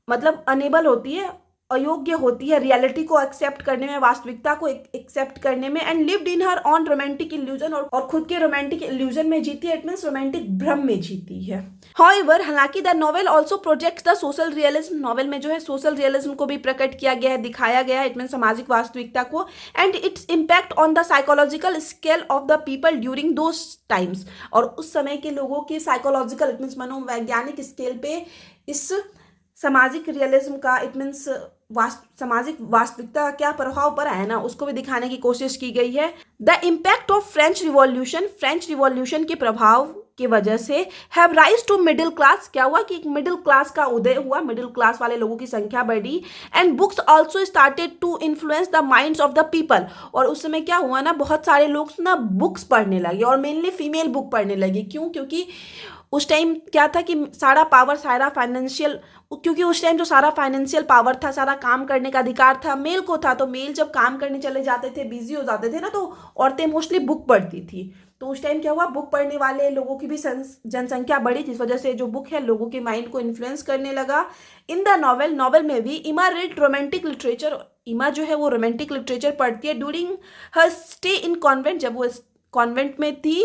मतलब अनेबल होती है, अयोग्य होती है रियलिटी को एक्सेप्ट करने में, वास्तविकता को एक्सेप्ट करने में, and lived in her on romantic illusion, और खुद के रोमांटिक इल्यूजन में जीती है, इट मीन्स रोमांटिक भ्रम में जीती है। हाउएवर, हालांकि the novel also projects the social realism, novel में जो है सोशल रियलिज्म को भी प्रकट किया गया है, दिखाया गया है, इट मीन सामाजिक वास्तविकता को, and its impact on the psychological scale of the people during those times, और उस समय के लोगों के साइकोलॉजिकल इट मीन्स मनोवैज्ञानिक स्केल पे इस सामाजिक रियलिज्म का इट मीन्स सामाजिक वास्तविकता का क्या प्रभाव पड़ा है ना उसको भी दिखाने की कोशिश की गई है। The impact of French revolution, French revolution के प्रभाव की वजह से have rise to middle class, क्या हुआ कि एक मिडिल क्लास का उदय हुआ, मिडिल क्लास वाले लोगों की संख्या बढ़ी, and books also started to influence the minds of the people, और उस समय क्या हुआ ना बहुत सारे लोग ना बुक्स पढ़ने लगे, और मेनली फीमेल बुक पढ़ने लगे। क्यों? क्योंकि उस टाइम क्या था कि सारा पावर, सारा फाइनेंशियल, क्योंकि उस टाइम जो सारा फाइनेंशियल पावर था, सारा काम करने का अधिकार था मेल को था, तो मेल जब काम करने चले जाते थे, बिजी हो जाते थे ना, तो औरतें मोस्टली बुक पढ़ती थी, तो उस टाइम क्या हुआ बुक पढ़ने वाले लोगों की भी जनसंख्या बढ़ी, जिस वजह से जो बुक है लोगों के माइंड को इन्फ्लुएंस करने लगा। इन द नॉवेल, नॉवेल में भी इमा रीड रोमांटिक लिटरेचर, इमा जो है वो रोमांटिक लिटरेचर पढ़ती है during her stay in convent, जब वो कॉन्वेंट में थी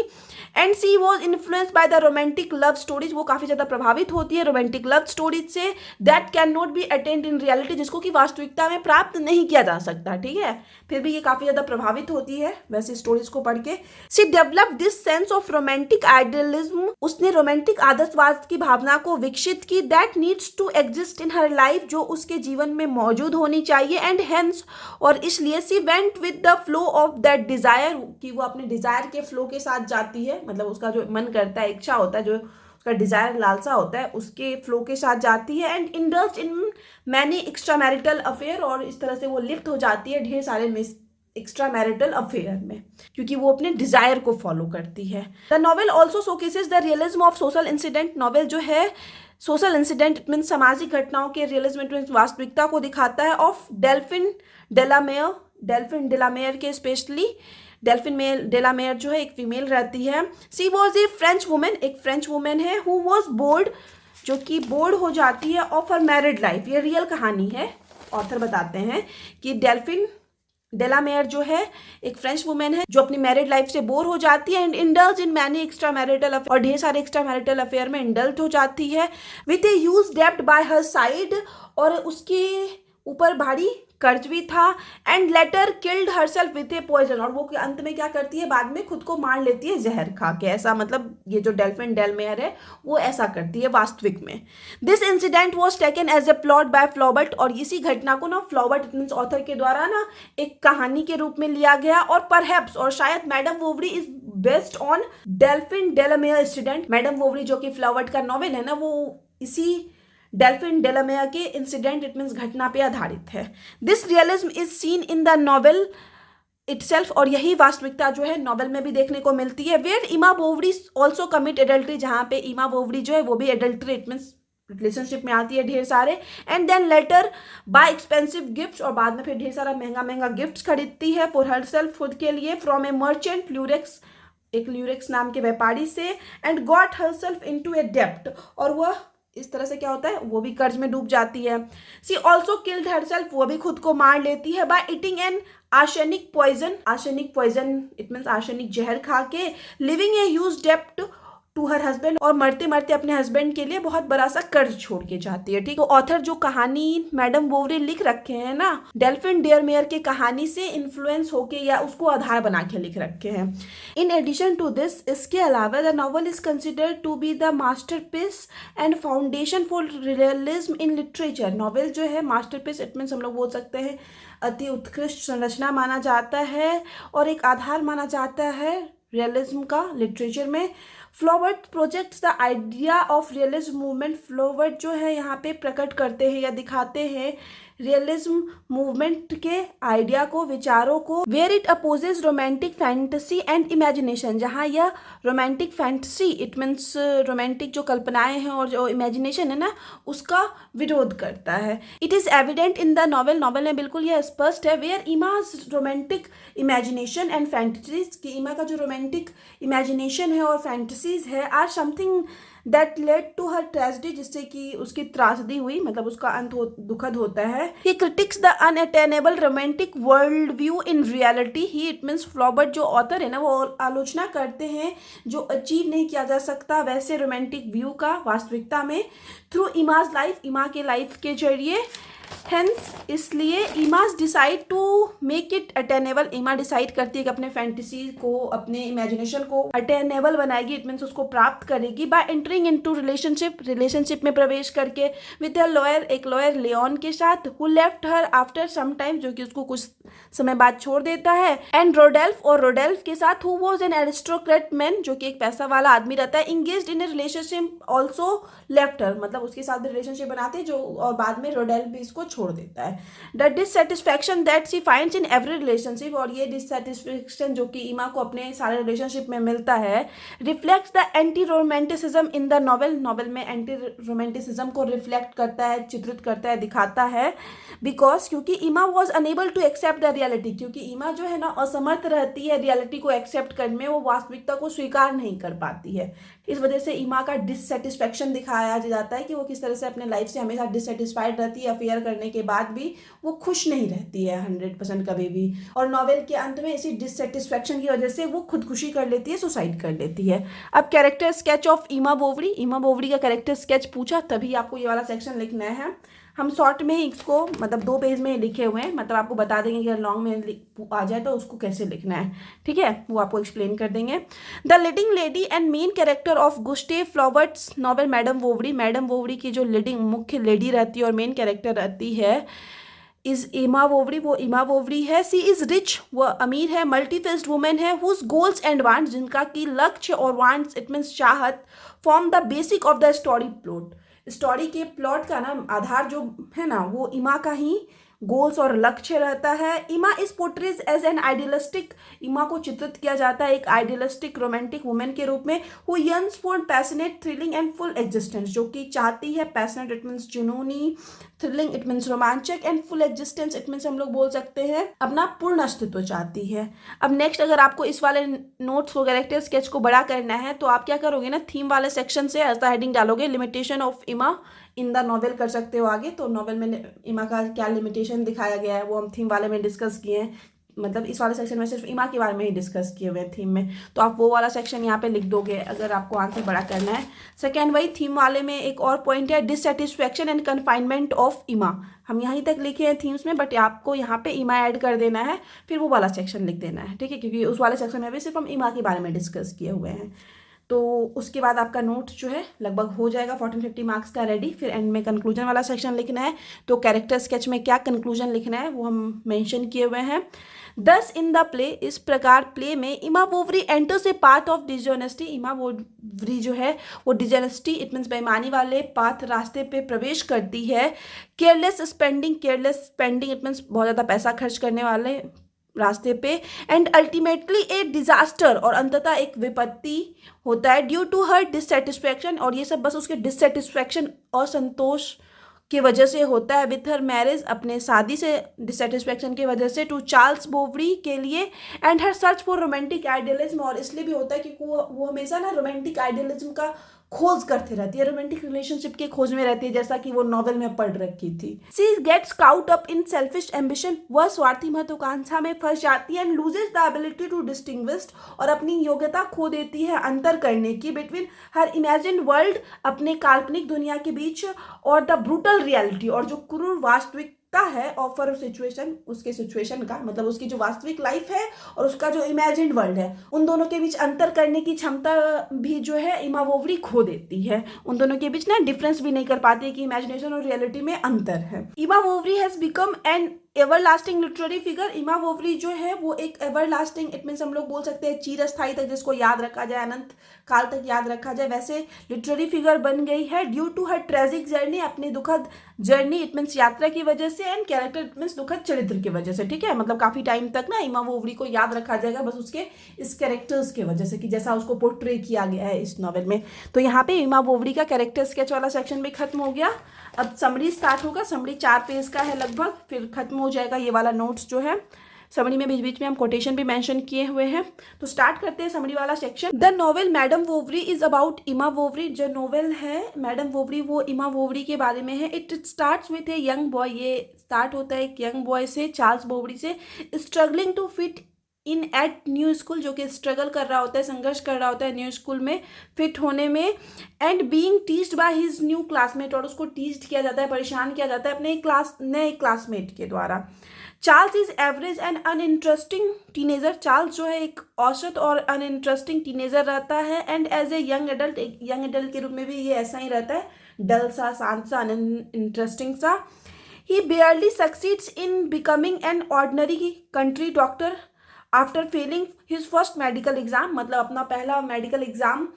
and she was influenced by the romantic love stories. वो काफ़ी ज़्यादा प्रभावित होती है रोमांटिक लव स्टोरीज से that can not be attend in reality, जिसको कि वास्तविकता में प्राप्त नहीं किया जा सकता, ठीक है। फिर भी ये काफ़ी ज़्यादा प्रभावित होती है वैसे स्टोरीज को पढ़ के। She develop this sense of romantic idealism, उसने रोमांटिक आदर्शवाद की भावना को विकसित की that needs to exist in her life, जो उसके जीवन में मौजूद होनी चाहिए एंड हेंस, और इसलिए she went with the flow of that desire, कि वो अपने डिजायर के फ्लो के साथ जाती है, मतलब उसका जो मन करता है, इच्छा होता है, जो उसका डिजायर लालसा होता है, उसके फ्लो के साथ जाती है and indulge in many extra marital affair, और इस तरह से वो लिप्त हो जाती है ढेर सारे एक्स्ट्रा मैरिटल अफेयर में, क्योंकि वो अपने डिजायर को फॉलो करती है। The novel also showcases the realism of social incident, novel जो है सोशल इंसिडेंट इट मीन सामाजिक घटनाओं के रियलिज्म इट मीन वास्तविकता को दिखाता है ऑफ डेल्फिन डेलामेयर के स्पेशली। डेल्फिन डेलामेयर जो है एक फीमेल रहती है। सी वॉज ए फ्रेंच वुमेन, एक फ्रेंच वुमेन है, हु वॉज बोर्ड, जो कि बोर्ड हो जाती है ऑफ हर मैरिड लाइफ। ये रियल कहानी है, ऑथर बताते हैं कि डेल्फिन डेलामेयर जो है एक फ्रेंच वुमेन है जो अपनी मैरिड लाइफ से बोर हो जाती है and indulge in many extra marital affair, और ढेर सारे एक्स्ट्रा मैरिटल अफेयर में इंडल्ज हो जाती है विथ ए ह्यूज डेब्ट बाय हर साइड, और उसके ऊपर भारी कर्ज भी था and later killed herself with a poison, और वो अंत में क्या करती है, बाद में खुद को मार लेती है जहर खा के। ऐसा मतलब ये जो डेल्फिन डेलमेयर है वो ऐसा करती है वास्तविक में। This incident was taken as a plot by Flaubert, और इसी घटना को ना फ्लॉबर्ट मीन्स ऑथर के द्वारा ना एक कहानी के रूप में लिया गया, और परहैप्स और शायद Madam Bovary is based on Delphine Delamare incident. Madam Bovary जो कि फ्लॉबर्ट का नॉवेल है ना, वो इसी डेल्फिन डेलामेयर के इंसिडेंट इट मीन्स घटना पे आधारित है। This realism is seen in the novel itself, और यही वास्तविकता जो है नॉवेल में भी देखने को मिलती है। वेयर इमा बोवरी ऑल्सो कमिट एडल्ट्री, जहाँ पे इमा बोवरी जो है वो भी एडल्ट्री इट मीन्स रिलेशनशिप में आती है ढेर सारे, and then later buy expensive gifts, और बाद में फिर ढेर सारा महंगा महंगा गिफ्ट्स खरीदती है फॉर हरसेल्फ, खुद के लिए, फ्रॉम ए मर्चेंट ल्यूरेक्स, एक ल्यूरेक्स नाम के व्यापारी से, एंड गॉट हरसेल्फ इनटू ए डेप्ट, और वह इस तरह से क्या होता है वो भी कर्ज में डूब जाती है। सी ऑल्सो किल्ड हरसेल्फ, वो भी खुद को मार लेती है by eating an arsenic poison it means arsenic जहर खा के, लिविंग ए ह्यूज डेप्ट टू हर हस्बैंड, और मरते मरते अपने हस्बैंड के लिए बहुत बड़ा सा कर्ज छोड़ के जाती है, ठीक। तो ऑथर जो कहानी मैडम बोवरी लिख रखे हैं ना, डेल्फिन डेलमेयर के कहानी से इन्फ्लुएंस होके या उसको आधार बना के लिख रखे हैं। इन एडिशन टू दिस, इसके अलावा the novel is considered to be the masterpiece and foundation for realism in literature. Novel जो है मास्टरपीस इट मीन्स हम लोग बोल सकते हैं अति उत्कृष्ट संरचना माना जाता है और एक आधार माना जाता है रियलिज्म का लिटरेचर में। Flaubert projects the idea of realism movement, Flaubert जो है यहाँ पे प्रकट करते हैं या दिखाते हैं रियलिज्म मूवमेंट के आइडिया को, विचारों को। Where it opposes romantic fantasy and imagination, जहाँ यह romantic fantasy it means romantic जो कल्पनाएं हैं और जो इमेजिनेशन है ना उसका विरोध करता है। It is evident in the novel, novel में बिल्कुल यह स्पष्ट है। Where Emma's romantic imagination and fantasies, कि इमा का जो रोमांटिक इमेजिनेशन है और फैंटेसीज है are something that led to her tragedy, जिससे कि उसकी त्रासदी हुई, मतलब उसका अंत दुखद होता है। He critics the unattainable romantic world view in reality, he it means Flaubert जो ऑथर है ना वो आलोचना करते हैं जो अचीव नहीं किया जा सकता वैसे रोमांटिक व्यू का वास्तविकता में, थ्रू इमाज लाइफ, इमा के लाइफ के जरिए। हेंस इसलिए Emma's decide to make it attainable, Emma decide करती है कि अपने फैंटेसी को, अपने इमेजिनेशन को अटेनेबल बनाएगी, इट मीन्स उसको प्राप्त करेगी बाय एंटरिंग इनटू रिलेशनशिप में प्रवेश करके विद अ लॉयर, एक लॉयर लियोन के साथ, who left her after some time, जो कि उसको कुछ समय बाद छोड़ देता है, एंड रोडेल्फ, और रोडेल्फ के साथ who was an aristocrat man, जो कि एक पैसा वाला आदमी रहता है, इंगेज्ड इन ए रिलेशनशिप ऑल्सो लेफ्ट हर, मतलब उसके साथ रिलेशनशिप बनाते हैं जो, और बाद में रोडेल्फ भी इसको छोड़ देता है। The dissatisfaction that she finds in every relationship, और ये डिससेटिस्फैक्शन जो कि इमा को अपने सारे रिलेशनशिप में मिलता है, reflects the anti romanticism in the novel, novel में एंटी रोमांटिसिज्म को रिफ्लेक्ट करता है, चित्रित करता है, दिखाता है। बिकॉज क्योंकि Emma was unable to accept the reality, क्योंकि इमा जो है ना असमर्थ रहती है रियलिटी को एक्सेप्ट करने में, वो वास्तविकता को स्वीकार नहीं कर पाती है। इस वजह से इमा का डिससेटिस्फैक्शन दिखाया जाता है कि वो किस तरह से अपने लाइफ से हमेशा डिससेटिस्फाइड रहती है, अफेयर करने के बाद भी वो खुश नहीं रहती है 100% कभी भी, और नॉवेल के अंत में इसी डिससेटिस्फैक्शन की वजह से वो खुदकुशी कर लेती है, सुसाइड कर लेती है। अब कैरेक्टर स्केच ऑफ ईमा बोवरी का कैरेक्टर स्केच पूछा, तभी आपको ये वाला सेक्शन लिखना है। हम शॉर्ट में ही इसको मतलब 2 पेज में लिखे हुए हैं, मतलब आपको बता देंगे कि अगर लॉन्ग में आ जाए तो उसको कैसे लिखना है, ठीक है, वो आपको एक्सप्लेन कर देंगे। The leading lady and main character of Gustave Flaubert's novel madam Bovary की जो लीडिंग मुख्य लेडी रहती है और मेन कैरेक्टर रहती है इज ईमा बोवरी, वो ईमा बोवरी है। सी इज रिच, वो अमीर है, मल्टीफेस्ड वुमेन है, हुज गोल्स एंड वांट्स, जिनका की लक्ष्य और वांट्स इट मीन्स चाहत form the basic of the story plot. Story के प्लॉट का ना आधार जो है ना वो ईमा का ही गोल्स और लक्ष्य रहता है। Emma is portrays as an idealistic, Emma को चित्रित किया जाता है एक आइडियलिस्टिक रोमांटिक वुमेन के रूप में, who yearns for passionate thrilling and full existence, जो कि चाहती है पैशनेट इट मीन्स जुनूनी, थ्रिलिंग इट मीन्स रोमांचक, and full existence it means हम लोग बोल सकते हैं अपना पूर्ण अस्तित्व चाहती है। अब नेक्स्ट अगर आपको इस वाले नोट्स को कैरेक्टर स्केच को बड़ा करना है तो आप क्या करोगे ना, थीम वाले सेक्शन से एज द हेडिंग डालोगे लिमिटेशन ऑफ ईमा इन द नॉवेल कर सकते हो आगे। तो नॉवेल में ईमा का क्या लिमिटेशन दिखाया गया है वो हम थीम वाले में डिस्कस किए हैं, मतलब इस वाले सेक्शन में सिर्फ ईमा के बारे में ही डिस्कस किए हुए हैं थीम में, तो आप वो वाला सेक्शन यहाँ पे लिख दोगे अगर आपको आंसर बड़ा करना है। सेकेंड वही थीम वाले में एक और पॉइंट है डिससेटिस्फैक्शन एंड कन्फाइनमेंट ऑफ ईमा, हम यहीं तक लिखे हैं थीम्स में, बट आपको यहाँ पे ईमा ऐड कर देना है, फिर वो वाला सेक्शन लिख देना है, ठीक है, क्योंकि उस वाले सेक्शन में भी सिर्फ हम ईमा के बारे में डिस्कस किए हुए हैं। तो उसके बाद आपका नोट जो है लगभग हो जाएगा 40-50 मार्क्स का रेडी। फिर एंड में कंक्लूजन वाला सेक्शन लिखना है, तो कैरेक्टर स्केच में क्या कंक्लूजन लिखना है वो हम मेंशन किए हुए हैं। दस इन द प्ले, इस प्रकार प्ले में ईमा Boveri enters a path of dishonesty, ईमा बोवरी जो है वो डिसऑनेस्टी इट मीन्स बेईमानी वाले पाथ रास्ते पे प्रवेश करती है। केयरलेस स्पेंडिंग इट मीन्स बहुत ज़्यादा पैसा खर्च करने वाले रास्ते पे, एंड अल्टीमेटली ए डिजास्टर, और अंततः एक विपत्ति होता है ड्यू टू हर डिससेटिस्फैक्शन, और ये सब बस उसके डिससेटिस्फैक्शन और संतोष की वजह से होता है विथ हर मैरिज, अपने शादी से डिससेटिस्फैक्शन की वजह से, टू चार्ल्स बोवरी के लिए, and her search for romantic idealism, और इसलिए भी होता है क्योंकि वो हमेशा ना रोमांटिक आइडियलिज्म का खोज करती रहती है, रोमांटिक रिलेशनशिप के खोज में रहती है, जैसा कि वो नॉवेल में पढ़ रखी थी। She gets caught up in selfish ambition, वह स्वार्थी महत्वाकांक्षा में फंस जाती है, and loses the ability to distinguish, और अपनी योग्यता खो देती है अंतर करने की बिटवीन हर इमेजिन वर्ल्ड, अपने काल्पनिक दुनिया के बीच, और द ब्रूटल रियलिटी, और जो क्रूर वास्तविक है ऑफर सिचुएशन, उसके सिचुएशन का मतलब उसकी जो वास्तविक लाइफ है और उसका जो इमेजिन्ड वर्ल्ड है, उन दोनों के बीच अंतर करने की क्षमता भी जो है ईमा बोवरी खो देती है, उन दोनों के बीच ना डिफरेंस भी नहीं कर पाती है कि इमेजिनेशन और रियलिटी में अंतर है। ईमा Boveri has become an everlasting literary figure, ईमा बोवरी जो है वो एक एवरलास्टिंग इट मीन्स हम लोग बोल सकते हैं चिरस्थायी तक जिसको याद रखा जाए, अनंत काल तक याद रखा जाए, वैसे लिटरेरी फिगर बन गई है due to her tragic journey, अपनी दुखद जर्नी इट मीन्स यात्रा की वजह से, एंड कैरेक्टर इट मीन्स दुखद चरित्र की वजह से, ठीक है, मतलब काफी टाइम तक ना ईमा बोवरी को याद रखा जाएगा बस उसके इस कैरेक्टर्स की वजह से कि जैसा उसको पोर्ट्रे किया गया है इस नॉवेल में। तो यहाँ पे ईमा बोवरी का कैरेक्टर स्केच वाला सेक्शन भी खत्म हो गया। अब समरी स्टार्ट होगा, समरी 4 पेज का है लगभग, फिर खत्म हो जाएगा ये वाला नोट्स जो है। समरी में बीच बीच में हम कोटेशन भी मेंशन किए हुए हैं। तो स्टार्ट करते हैं समरी वाला section. The novel madam Bovary is about Emma Bovary, जो नॉवेल है मैडम बोवरी वो ईमा बोवरी के बारे में है। It starts with a young boy, ये स्टार्ट होता है एक यंग बॉय से, चार्ल्स बोवरी से, struggling to fit in at new school, जो कि स्ट्रगल कर रहा होता है, संघर्ष कर रहा होता है न्यू स्कूल में फिट होने में, and being teased by his new classmate, और उसको टीच्ड किया जाता है, परेशान किया जाता है अपने नए क्लासमेट के द्वारा। Charles is average and uninteresting teenager, Charles जो है एक औसत और अनइंटरेस्टिंग टीनेजर रहता है, and as a young adult, एक यंग एडल्ट के रूप में भी ये ऐसा ही रहता है, डल सा, शांत सा, अनइंटरेस्टिंग सा। He barely succeeds in becoming an ordinary country doctor after failing his first medical exam, मतलब अपना पहला मेडिकल एग्जाम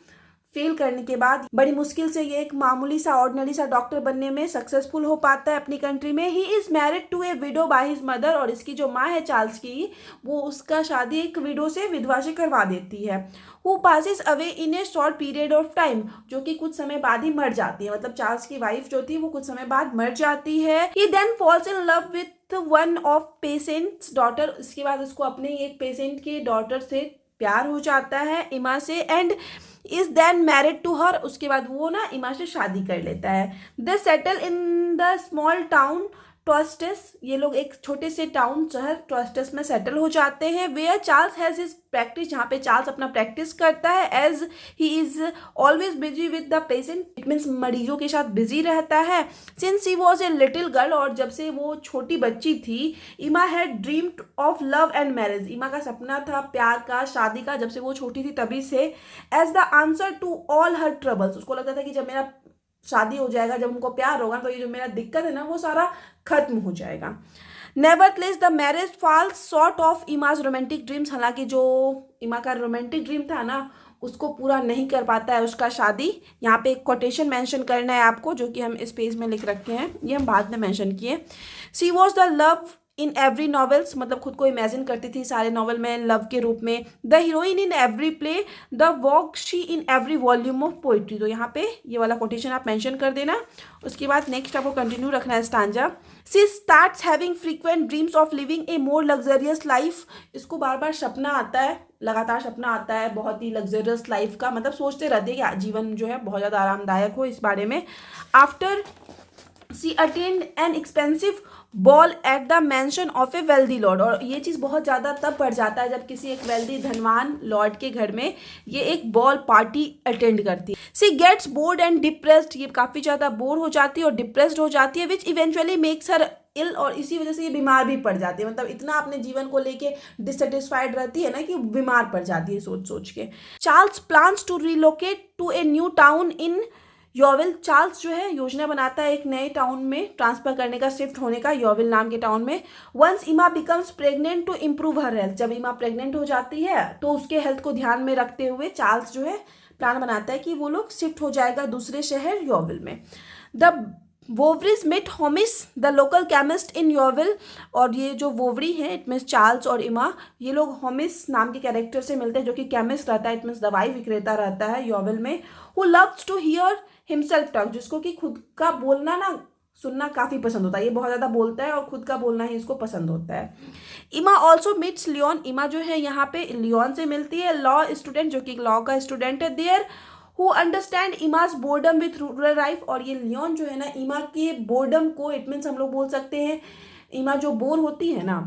फेल करने के बाद बड़ी मुश्किल से ये एक मामूली सा ऑर्डिनरी सा डॉक्टर बनने में सक्सेसफुल हो पाता है अपनी कंट्री में। He is married to a widow by his mother, और इसकी जो माँ है चार्ल्स की वो उसका शादी एक विडो से, विधवा से करवा देती है। Who passes away in A short period of time, जो कि कुछ समय बाद ही मर जाती है, मतलब चार्ल्स की वाइफ जो थी वो कुछ समय बाद मर जाती है। He then falls in love with one of patient's daughter, इसके बाद उसको अपने एक पेशेंट के डॉटर से प्यार हो जाता है ईमा से, and is then married to her, उसके बाद वो ना ईमा से शादी कर लेता है। They settle in the small town Tostes, ये लोग एक छोटे से टाउन शहर टॉस्टस में सेटल हो जाते हैं। Where Charles has his practice, जहाँ पे चार्ल्स अपना प्रैक्टिस करता है। As he is always busy with the patient, it means मरीजों के साथ बिजी रहता है। Since he was a little girl, और जब से वो छोटी बच्ची थी, Emma had dreamed of love and marriage, Emma का सपना था प्यार का, शादी का, जब से वो छोटी थी तभी से। As the answer to all her troubles, उसको लगता था कि जब मेरा शादी हो जाएगा, जब उनको प्यार होगा, तो ये जो मेरा दिक्कत है ना वो सारा खत्म हो जाएगा। Nevertheless the marriage falls short of Emma's romantic dreams, हालांकि जो इमा का रोमांटिक ड्रीम था ना उसको पूरा नहीं कर पाता है उसका शादी। यहाँ पे एक कोटेशन मेंशन करना है आपको, जो कि हम इस पेज में लिख रखे हैं, ये हम बाद में मेंशन किए। She was the love in every novels, मतलब खुद को इमेजिन करती थी सारे नॉवल में लव के रूप में। The heroine in every play, the walk she in every volume of poetry, तो यहाँ पे ये वाला कोटेशन आप मेंशन कर देना। उसके बाद नेक्स्ट आपको कंटिन्यू रखना है stanza. She starts having frequent dreams of living a more luxurious life, इसको बार बार सपना आता है, लगातार सपना आता है बहुत ही लग्जरियस लाइफ का, मतलब सोचते रहते हैं कि जीवन जो है बहुत ज़्यादा आरामदायक हो इस बारे में। After she attend an expensive ball at the mansion of a wealthy lord, और ये चीज़ बहुत ज़्यादा तब बढ़ जाता है जब किसी एक वेल्दी धनवान लॉर्ड के घर में ये एक बॉल पार्टी अटेंड करती है। सी गेट्स बोर्ड एंड डिप्रेस्ड, ये काफ़ी ज़्यादा बोर हो जाती है और डिप्रेस्ड हो जाती है, विच इवेंचुअली मेक्स हर इल, और इसी वजह से ये बीमार भी पड़ जाती है, मतलब इतना अपने जीवन को लेके डिससेटिस्फाइड रहती है ना कि बीमार पड़ जाती है सोच सोच के। Charles plans to relocate to a new town in Yonville, चार्ल्स जो है योजना बनाता है एक नए टाउन में ट्रांसफर करने का, शिफ्ट होने का, यॉविल नाम के टाउन में। Once Emma becomes pregnant to improve her health, जब इमा प्रेग्नेंट हो जाती है तो उसके हेल्थ को ध्यान में रखते हुए चार्ल्स जो है प्लान बनाता है कि वो लोग शिफ्ट हो जाएगा दूसरे शहर यॉविल में। The Bovarys met Homais the local chemist in Yonville, और ये जो वोवरी है इट मीन्स चार्ल्स और इमा, ये लोग होमिस नाम के कैरेक्टर से मिलते हैं जो कि केमिस्ट रहता है, इट मीन्स दवाई विक्रेता रहता है यॉविल में। Who loves to hear himself talk, जिसको कि खुद का बोलना ना सुनना काफ़ी पसंद होता है, ये बहुत ज़्यादा बोलता है और खुद का बोलना ही इसको पसंद होता है। इमा ऑल्सो मीट्स लियोन, इमा जो है यहाँ पे लियोन से मिलती है, लॉ स्टूडेंट जो कि लॉ का स्टूडेंट है। There who understand Emma's boredom with rural life, और ये लियोन जो है ना इमा के बोर्डम को, इट मीन्स हम लोग बोल सकते हैं इमा जो बोर होती है ना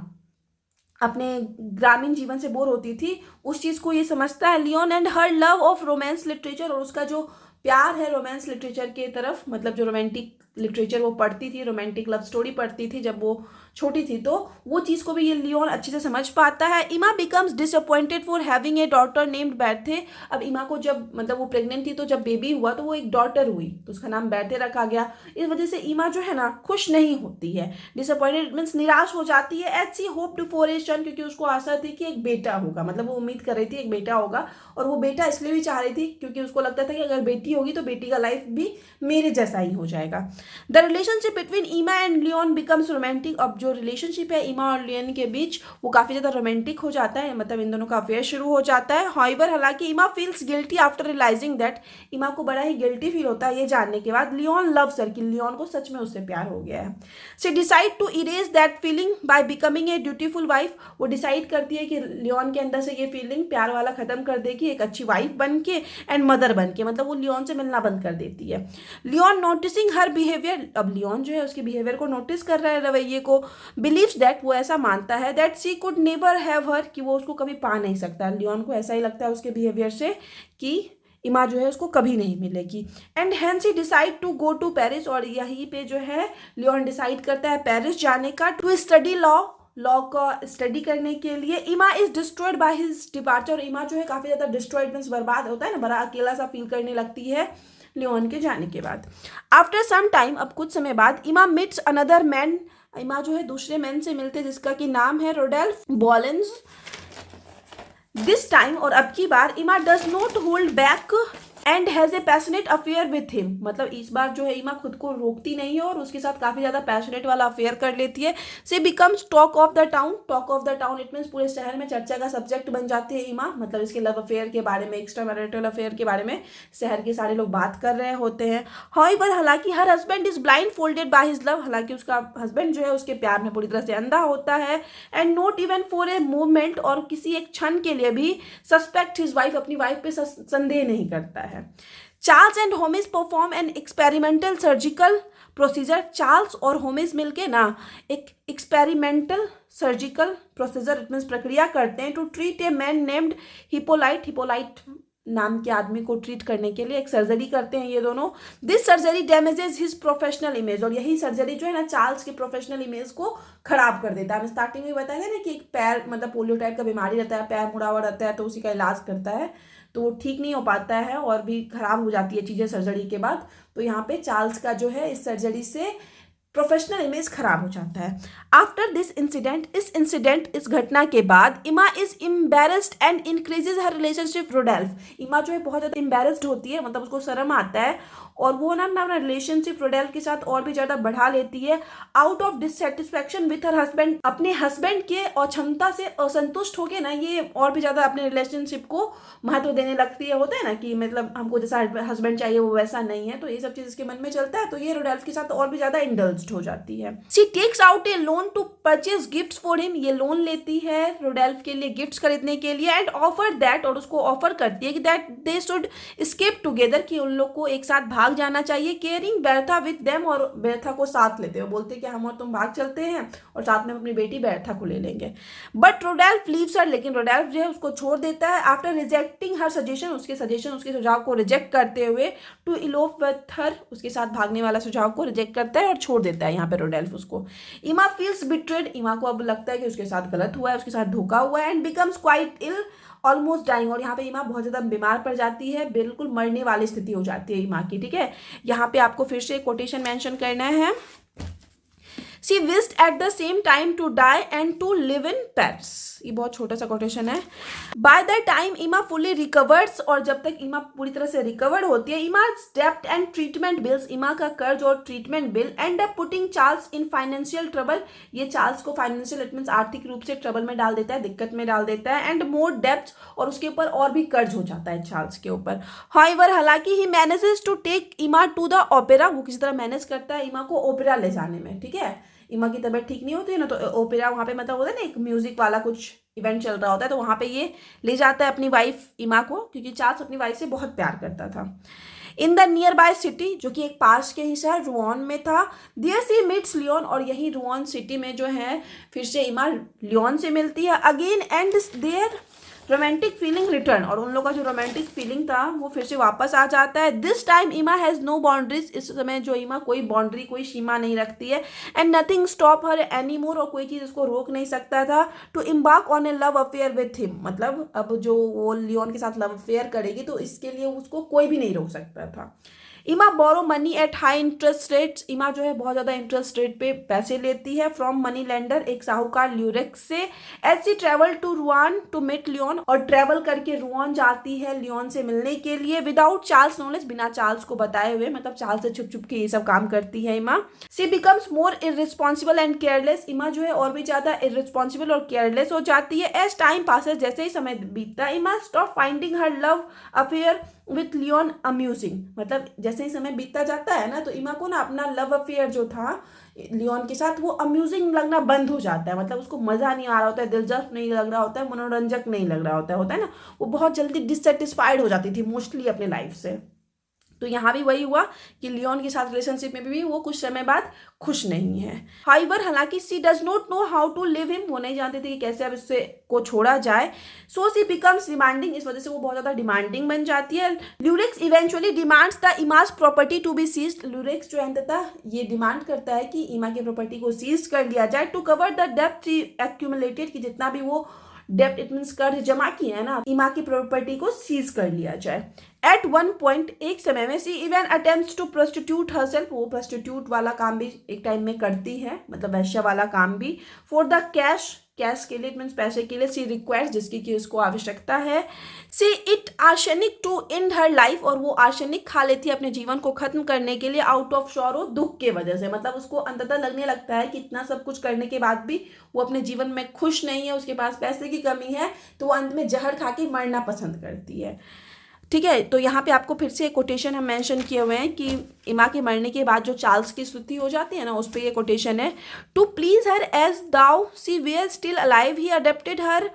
अपने ग्रामीण जीवन से बोर होती थी, उस चीज़ को ये समझता है Leon. And her love of romance literature, और उसका जो प्यार है रोमांस लिटरेचर के तरफ, मतलब जो रोमांटिक लिटरेचर वो पढ़ती थी, रोमांटिक लव स्टोरी पढ़ती थी जब वो छोटी थी, तो वो चीज़ को भी ये लियोन अच्छे से समझ पाता है। Emma becomes disappointed for having a daughter named Berthe, अब इमा को जब मतलब वो प्रेग्नेंट थी तो जब बेबी हुआ तो वो एक डॉटर हुई तो उसका नाम बैर्थे रखा गया, इस वजह से इमा जो है ना खुश नहीं होती है, डिसअपॉइंटेड मीन्स निराश हो जाती है। As she hoped for a son, क्योंकि उसको आशा थी कि एक बेटा होगा, मतलब वो उम्मीद कर रही थी एक बेटा होगा, और वो बेटा इसलिए भी चाह रही थी क्योंकि उसको लगता था कि अगर बेटी होगी तो बेटी का लाइफ भी मेरे जैसा ही हो जाएगा। द रिलेशनशिप बिटवीन इमा एंड लियोन बिकम्स रोमांटिक, अब जो रिलेशनशिप है इमा और लियोन के बीच वो काफ़ी ज़्यादा रोमांटिक हो जाता है, मतलब इन दोनों का अफेयर शुरू हो जाता है। हाउएवर, हालांकि Emma feels guilty after realizing that, Emma को बड़ा ही गिल्टी फील होता है ये जानने के बाद लियोन लव्स हर, कि लियोन को सच में उससे प्यार हो गया है। She decide to erase that feeling by becoming a dutiful wife, वो डिसाइड करती है कि लियोन के अंदर से ये फीलिंग प्यार वाला खत्म कर देगी एक अच्छी वाइफ बन के एंड मदर बन के, मतलब वो लियोन से मिलना बंद कर देती है। लियोन नोटिसिंग हर बिहेवियर, अब लियोन जो है उसके बिहेवियर को नोटिस कर रहा है, रवैये को, बिलीव्स दैट, वो ऐसा मानता है that she could never have her, कि वो उसको कभी पा नहीं सकता, लियोन को ऐसा ही लगता है उसके बिहेवियर से कि इमा जो है उसको कभी नहीं मिलेगी। And hence he decide to go to Paris, और यहीं पे जो है लियोन डिसाइड करता है पेरिस जाने का, टू स्टडी लॉ का स्टडी करने के लिए। इमा is destroyed by his departure, इमा जो है काफ़ी ज़्यादा डिस्ट्रॉयड मीन्स बर्बाद होता है ना, बड़ा अकेला सा फील करने लगती है लियोन के जाने के बाद। आफ्टर सम टाइम, अब कुछ समय बाद, इमा मीट्स अनदर मैन, इमा जो है दूसरे मैन से मिलते जिसका कि नाम है रोडेल्फ बॉलेंस। दिस टाइम, और अब की बार, इमा does not hold back and has a passionate affair with him, मतलब इस बार जो है इमा खुद को रोकती नहीं है और उसके साथ काफ़ी ज़्यादा पैशनेट वाला अफेयर कर लेती है। She becomes talk of the town, talk of the town it means पूरे शहर में चर्चा का सब्जेक्ट बन जाती है इमा, मतलब इसके लव अफेयर के बारे में, एक्स्ट्रा मैरिटल अफेयर के बारे में शहर के सारे लोग बात कर रहे होते हैं। हाउएवर, हालांकि her husband is blind folded by his love, हालांकि उसका हस्बैंड जो है उसके प्यार में पूरी तरह से अंधा होता है। And not even for a movement, और किसी एक क्षण के लिए भी सस्पेक्ट हिज वाइफ, अपनी वाइफ पे संदेह नहीं करता है। Charles and Homais perform an experimental surgical procedure Charles और होमिस मिलके ना एक experimental surgical procedure it means प्रक्रिया करते हैं to treat a man named Hippolyte नाम के आदमी को ट्रीट करने के लिए एक सर्जरी करते हैं ये दोनों। This surgery damages his professional image, और यही सर्जरी जो है ना चार्ल्स के प्रोफेशनल इमेज को खराब कर देता है। मैं स्टार्टिंग में बताया था ना कि एक पैर मतलब पोलियो टाइप का बीमारी रहता है, पैर मुड़ा हुआ रहता है, तो उसी का इलाज करता है, तो वो ठीक नहीं हो पाता है और भी खराब हो जाती है चीज़ें सर्जरी के बाद। तो यहाँ पे चार्ल्स का जो है इस सर्जरी से प्रोफेशनल इमेज खराब हो जाता है। आफ्टर दिस इंसिडेंट इस घटना के बाद Emma is embarrassed and increases her relationship Rodolphe. Emma जो है बहुत ज़्यादा एम्बेरस्ड होती है, मतलब उसको शर्म आता है और वो ना अपना रिलेशनशिप रोडेल्फ के साथ और भी ज़्यादा बढ़ा लेती है। Out of dissatisfaction with her husband, अपने हस्बैंड के अक्षमता से असंतुष्ट होकर ना ये और भी ज़्यादा अपने रिलेशनशिप को महत्व देने लगती है। होता है ना कि मतलब हमको जैसा हस्बैंड चाहिए वो वैसा नहीं है, तो ये सब चीज़ इसके मन में चलता है, तो ये रोडेल्फ के साथ और भी ज़्यादा इंडल्ज्ड हो जाती है। She takes out a loan to purchase gifts for him, ये लोन लेती है रोडेल्फ के लिए गिफ्ट्स खरीदने के लिए, एंड ऑफर दैट, और उसको ऑफर करती है कि that they should escape together, कि उन लोग को एक साथ भाग जाना चाहिए। केयरिंग बेर्था विद देम, और बेर्था को साथ लेते हैं, बोलते हैं कि हम और तुम भाग चलते हैं और साथ में अपनी बेटी बेर्था को ले लेंगे। बट रोडेल्फ लीव्स हर, लेकिन रोडेल्फ जो है उसको छोड़ देता है। आफ्टर रिजेक्टिंग हर सजेशन, उसके सुझाव को रिजेक्ट करते हुए, टू इलोप विथ हर, उसके साथ भागने वाला सुझाव को रिजेक्ट करता है और छोड़ देता है यहाँ पे रोडेल्फ उसको। इमा फील्स बिट्रेड, इमा को अब लगता है कि उसके साथ गलत हुआ है, उसके साथ धोखा हुआ है, and becomes quite ill almost dying, और यहाँ पे इमा बहुत ज़्यादा बीमार पड़ जाती है, बिल्कुल मरने वाली स्थिति हो जाती है इमा की। ठीक है, यहाँ पे आपको फिर से कोटेशन मेंशन करना है। She wished at the same time to die and to live in Paris, ये बहुत छोटा सा कोटेशन है। By the time इमा fully recovers, और जब तक इमा पूरी तरह से रिकवर्ड होती है, इमा's debt and treatment bills, इमा का कर्ज और treatment bill, end up putting Charles in financial trouble, ये चार्ल्स को फाइनेंशियल इट मीन्स आर्थिक रूप से ट्रबल में डाल देता है, दिक्कत में डाल देता है, एंड more debts, और उसके ऊपर और भी कर्ज हो जाता है चार्ल्स के ऊपर। However, हालांकि he manages to take इमा to the opera, वो किसी तरह मैनेज करता है इमा को ओपेरा ले जाने में। ठीक है, इमा की तबीयत ठीक नहीं होती है ना, तो ओपेरा वहाँ पे मतलब होता है ना एक म्यूजिक वाला कुछ इवेंट चल रहा होता है, तो वहाँ पे ये ले जाता है अपनी वाइफ इमा को, क्योंकि चार्ल्स अपनी वाइफ से बहुत प्यार करता था। In the near by city, जो कि एक पास के ही शहर रुआन में था, देयर सी मीट्स लियोन, और यही रुआन सिटी में जो है फिर से इमा लियोन से मिलती है again, and their romantic feeling return, और उन लोगों का जो रोमांटिक फीलिंग था वो फिर से वापस आ जाता है। दिस टाइम इमा हैज़ नो बाउंड्रीज, इस समय जो इमा कोई बाउंड्री कोई सीमा नहीं रखती है, and nothing stop her any more, और कोई चीज़ उसको रोक नहीं सकता था, to embark on a love affair with him, मतलब अब जो वो लियोन के साथ लव अफेयर करेगी तो इसके लिए उसको कोई भी नहीं रोक सकता था। Emma borrow money at high interest rates, Emma जो है बहुत ज़्यादा इंटरेस्ट रेट पे पैसे लेती है फ्रॉम मनी लेंडर, एक साहूकार ल्यूरेक्स से। As she travel to Rouen to meet Leon, और ट्रेवल करके रुआन जाती है लियोन से मिलने के लिए, विदाउट चार्ल्स नॉलेज, बिना चार्ल्स को बताए हुए, मतलब चार्ल्स से छुप छुप के ये सब काम करती है Emma. She becomes more irresponsible and careless, Emma जो है और भी ज़्यादा इररिस्पॉन्सिबल और केयरलेस हो जाती है। एज टाइम पासेस, जैसे ही समय बीतता है, Emma stop finding her love affair with Leon amusing, मतलब जैसे ही समय बीतता जाता है ना, तो इमा को ना अपना लव अफेयर जो था लियोन के साथ वो अम्यूजिंग लगना बंद हो जाता है, मतलब उसको मज़ा नहीं आ रहा होता है, दिलचस्प नहीं लग रहा होता है, मनोरंजक नहीं लग रहा होता है ना, वो बहुत जल्दी डिससेटिस्फाइड हो जाती थी मोस्टली अपने लाइफ से। तो यहाँ भी वही हुआ कि लियोन के साथ रिलेशनशिप में भी वो कुछ समय बाद खुश नहीं है। हाइवर, हालांकि she does not know how to live him, वो नहीं जानते थे कि कैसे अब इससे को छोड़ा जाए। सो सी बिकम्स डिमांडिंग, इस वजह से वो बहुत ज़्यादा डिमांडिंग बन जाती है। Lheureux eventually demands the Emma's property to be seized, Lheureux जो है अंततः ये डिमांड करता है कि इमा की प्रॉपर्टी को सीज कर लिया जाए, टू कवर द डेप्थ एक्यूमुलेटेड, कि जितना भी वो डेप्ट इट मीन्स कर्ज जमा किए हैं ना, इमा की प्रॉपर्टी को सीज कर लिया जाए। एट वन पॉइंट, एक समय में, she even attempts to prostitute herself, वो प्रोस्टिट्यूट वाला काम भी एक टाइम में करती है, मतलब वैश्या वाला काम भी, फॉर द कैश के लिए, इट मीन्स पैसे के लिए, सी रिक्वायर्स, जिसकी कि उसको आवश्यकता है। See it arsenic to and her life, और वो आर्सेनिक खा लेती है अपने जीवन को खत्म करने के लिए, आउट ऑफ सॉरो, दुख के वजह से, मतलब उसको अंततः लगने लगता है कि इतना सब कुछ करने के बाद भी वो अपने जीवन में खुश नहीं है, उसके पास पैसे की कमी है, तो वो अंत में जहर खा के मरना पसंद करती है। ठीक है, तो यहाँ पे आपको फिर से कोटेशन हम मेंशन किए हुए हैं कि इमा के मरने के बाद जो चार्ल्स की स्तुति हो जाती है ना, उस पर ये कोटेशन है, to please her age thou see where still alive he adapted her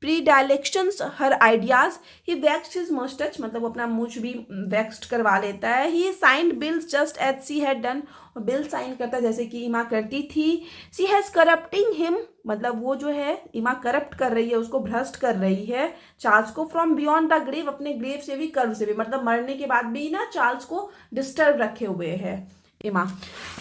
predilections, her ideas, he waxed his mustache, मतलब वो अपना मूछ भी वैक्स्ड करवा लेता है, he signed bills just as she had done, और बिल साइन करता है जैसे कि इमा करती थी, she has corrupting him, मतलब वो जो है इमा करप्ट कर रही है, उसको भ्रष्ट कर रही है चार्ल्स को, फ्रॉम बियॉन्ड द ग्रेव, अपने ग्रेव से भी, कर्व से भी, मतलब मरने के बाद भी ना चार्ल्स को डिस्टर्ब रखे हुए है Emma.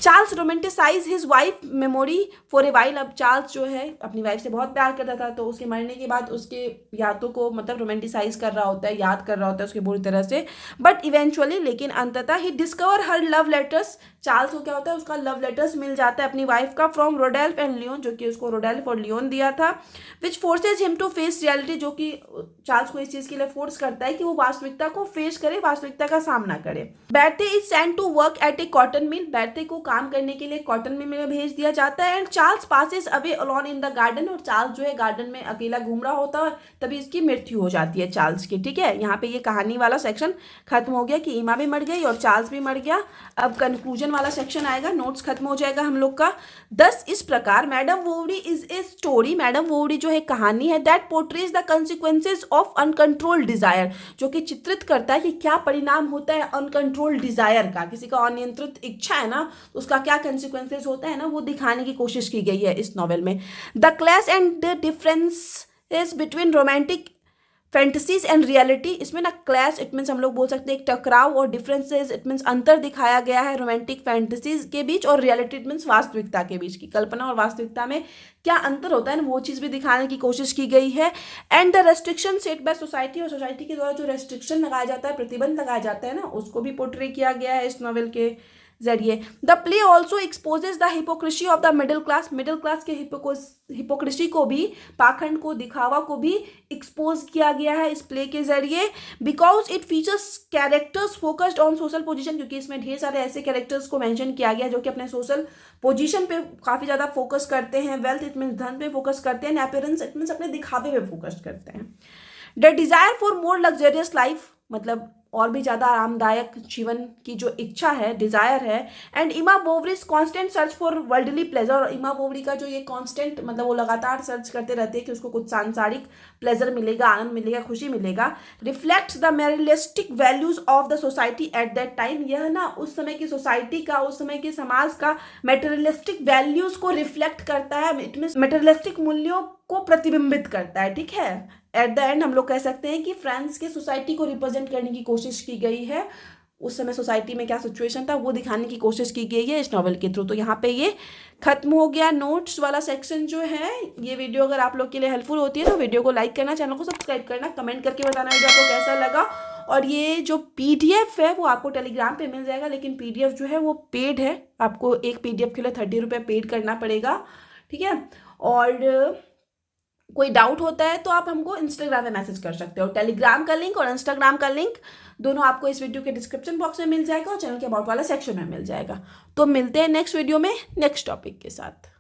Charles romanticize his wife memory for a while, अब चार्ल्स जो है अपनी वाइफ से बहुत प्यार करता था, तो उसके मरने के बाद उसके यादों को मतलब रोमेंटिसाइज कर रहा होता है, याद कर रहा होता है उसके बुरी तरह से, बट इवेंचुअली, लेकिन अंततः he discover her love letters, Charles को क्या होता है उसका लव लेटर्स मिल जाता है अपनी वाइफ का, फ्रॉम रोडेल्फ एंड लियोन, जो कि उसको रोडेल्फ और लियोन दिया था, which forces him to face reality, जो कि चार्ल्स को इस चीज़ के लिए फोर्स करता है कि वो वास्तविकता को फेस करे, वास्तविकता का सामना करे। Berthe is sent to work at a cotton mill, Berthe को काम करने के लिए कॉटन मिल में भेज दिया जाता है, and Charles passes away alone in the garden, और चार्ल्स जो है गार्डन में अकेला घूम रहा होता है, तभी इसकी मृत्यु हो जाती है चार्ल्स की। ठीक है, यहाँ पे ये कहानी वाला सेक्शन खत्म हो गया कि इमा भी मर गई और चार्ल्स भी मर गया। अब कंक्लूजन वाला सेक्शन आएगा, नोट्स खत्म हो जाएगा हम लोग का। दस इस प्रकार Madam Bovary is a story, Madam Bovary जो है कहानी है, that portrays the consequences of uncontrolled desire, जो कि चित्रित करता है कि क्या परिणाम होता है अनकंट्रोल्ड डिजायर का, किसी का अनियंत्रित इच्छा है ना, तो उसका क्या कंसिक्वेंसेज होता है ना, वो दिखाने की कोशिश की गई है इस नॉवेल में। The clash and the differences between romantic fantasies and reality, इसमें ना क्लैश इट मीन्स हम लोग बोल सकते हैं एक टकराव, और डिफरेंसेस इट मीन्स अंतर दिखाया गया है रोमांटिक फैंटेसीज के बीच, और रियलिटी इट मीन्स वास्तविकता के बीच की, कल्पना और वास्तविकता में क्या अंतर होता है ना, वो चीज़ भी दिखाने की कोशिश की गई है। And the restriction set by society, और सोसाइटी के द्वारा जो रेस्ट्रिक्शन लगाया जाता है, प्रतिबंध लगाया जाता है ना, उसको भी पोर्ट्रे किया गया है इस नॉवेल के जरिए। The play also exposes the hypocrisy of the middle class, middle class के हिपोक्रेसी को भी, पाखंड को, दिखावा को भी एक्सपोज किया गया है इस प्ले के जरिए, because it features characters focused on social position, क्योंकि इसमें ढेर सारे ऐसे कैरेक्टर्स को मेंशन किया गया जो कि अपने सोशल पोजीशन पे काफ़ी ज़्यादा फोकस करते हैं, वेल्थ इट मीन्स धन पे फोकस करते हैं, अपीयरेंस इट मीन्स अपने दिखावे पे फोकस करते हैं। The desire for more luxurious life, मतलब और भी ज़्यादा आरामदायक जीवन की जो इच्छा है, डिज़ायर है, and Emma Bovary's constant search for worldly pleasure, और इमा बोवरी का जो ये कांस्टेंट मतलब वो लगातार सर्च करते रहते हैं कि उसको कुछ सांसारिक प्लेजर मिलेगा, आनंद मिलेगा, खुशी मिलेगा, reflects the materialistic values of the society at that time, यह ना उस समय की सोसाइटी का, उस समय के समाज का मेटेरियलिस्टिक वैल्यूज को रिफ्लेक्ट करता है, इट मीन्स मेटेरियलिस्टिक मूल्यों को प्रतिबिंबित करता है। ठीक है, एट द एंड हम लोग कह सकते हैं कि फ्रांस के सोसाइटी को रिप्रेजेंट करने की कोशिश की गई है, उस समय सोसाइटी में क्या सिचुएशन था वो दिखाने की कोशिश की गई है इस नॉवेल के थ्रू। तो यहाँ पे ये खत्म हो गया नोट्स वाला सेक्शन जो है। ये वीडियो अगर आप लोग के लिए हेल्पफुल होती है तो वीडियो को लाइक करना, चैनल को सब्सक्राइब करना, कमेंट करके बताना वीडियो आपको कैसा लगा। और ये जो PDF है वो आपको टेलीग्राम पे मिल जाएगा, लेकिन PDF जो है वो पेड है, आपको एक PDF के लिए 30 रुपये पेड करना पड़ेगा। ठीक है, और कोई डाउट होता है तो आप हमको इंस्टाग्राम में मैसेज कर सकते हो। टेलीग्राम का लिंक और इंस्टाग्राम का लिंक दोनों आपको इस वीडियो के डिस्क्रिप्शन बॉक्स में मिल जाएगा और चैनल के अबाउट वाला सेक्शन में मिल जाएगा। तो मिलते हैं नेक्स्ट वीडियो में नेक्स्ट टॉपिक के साथ।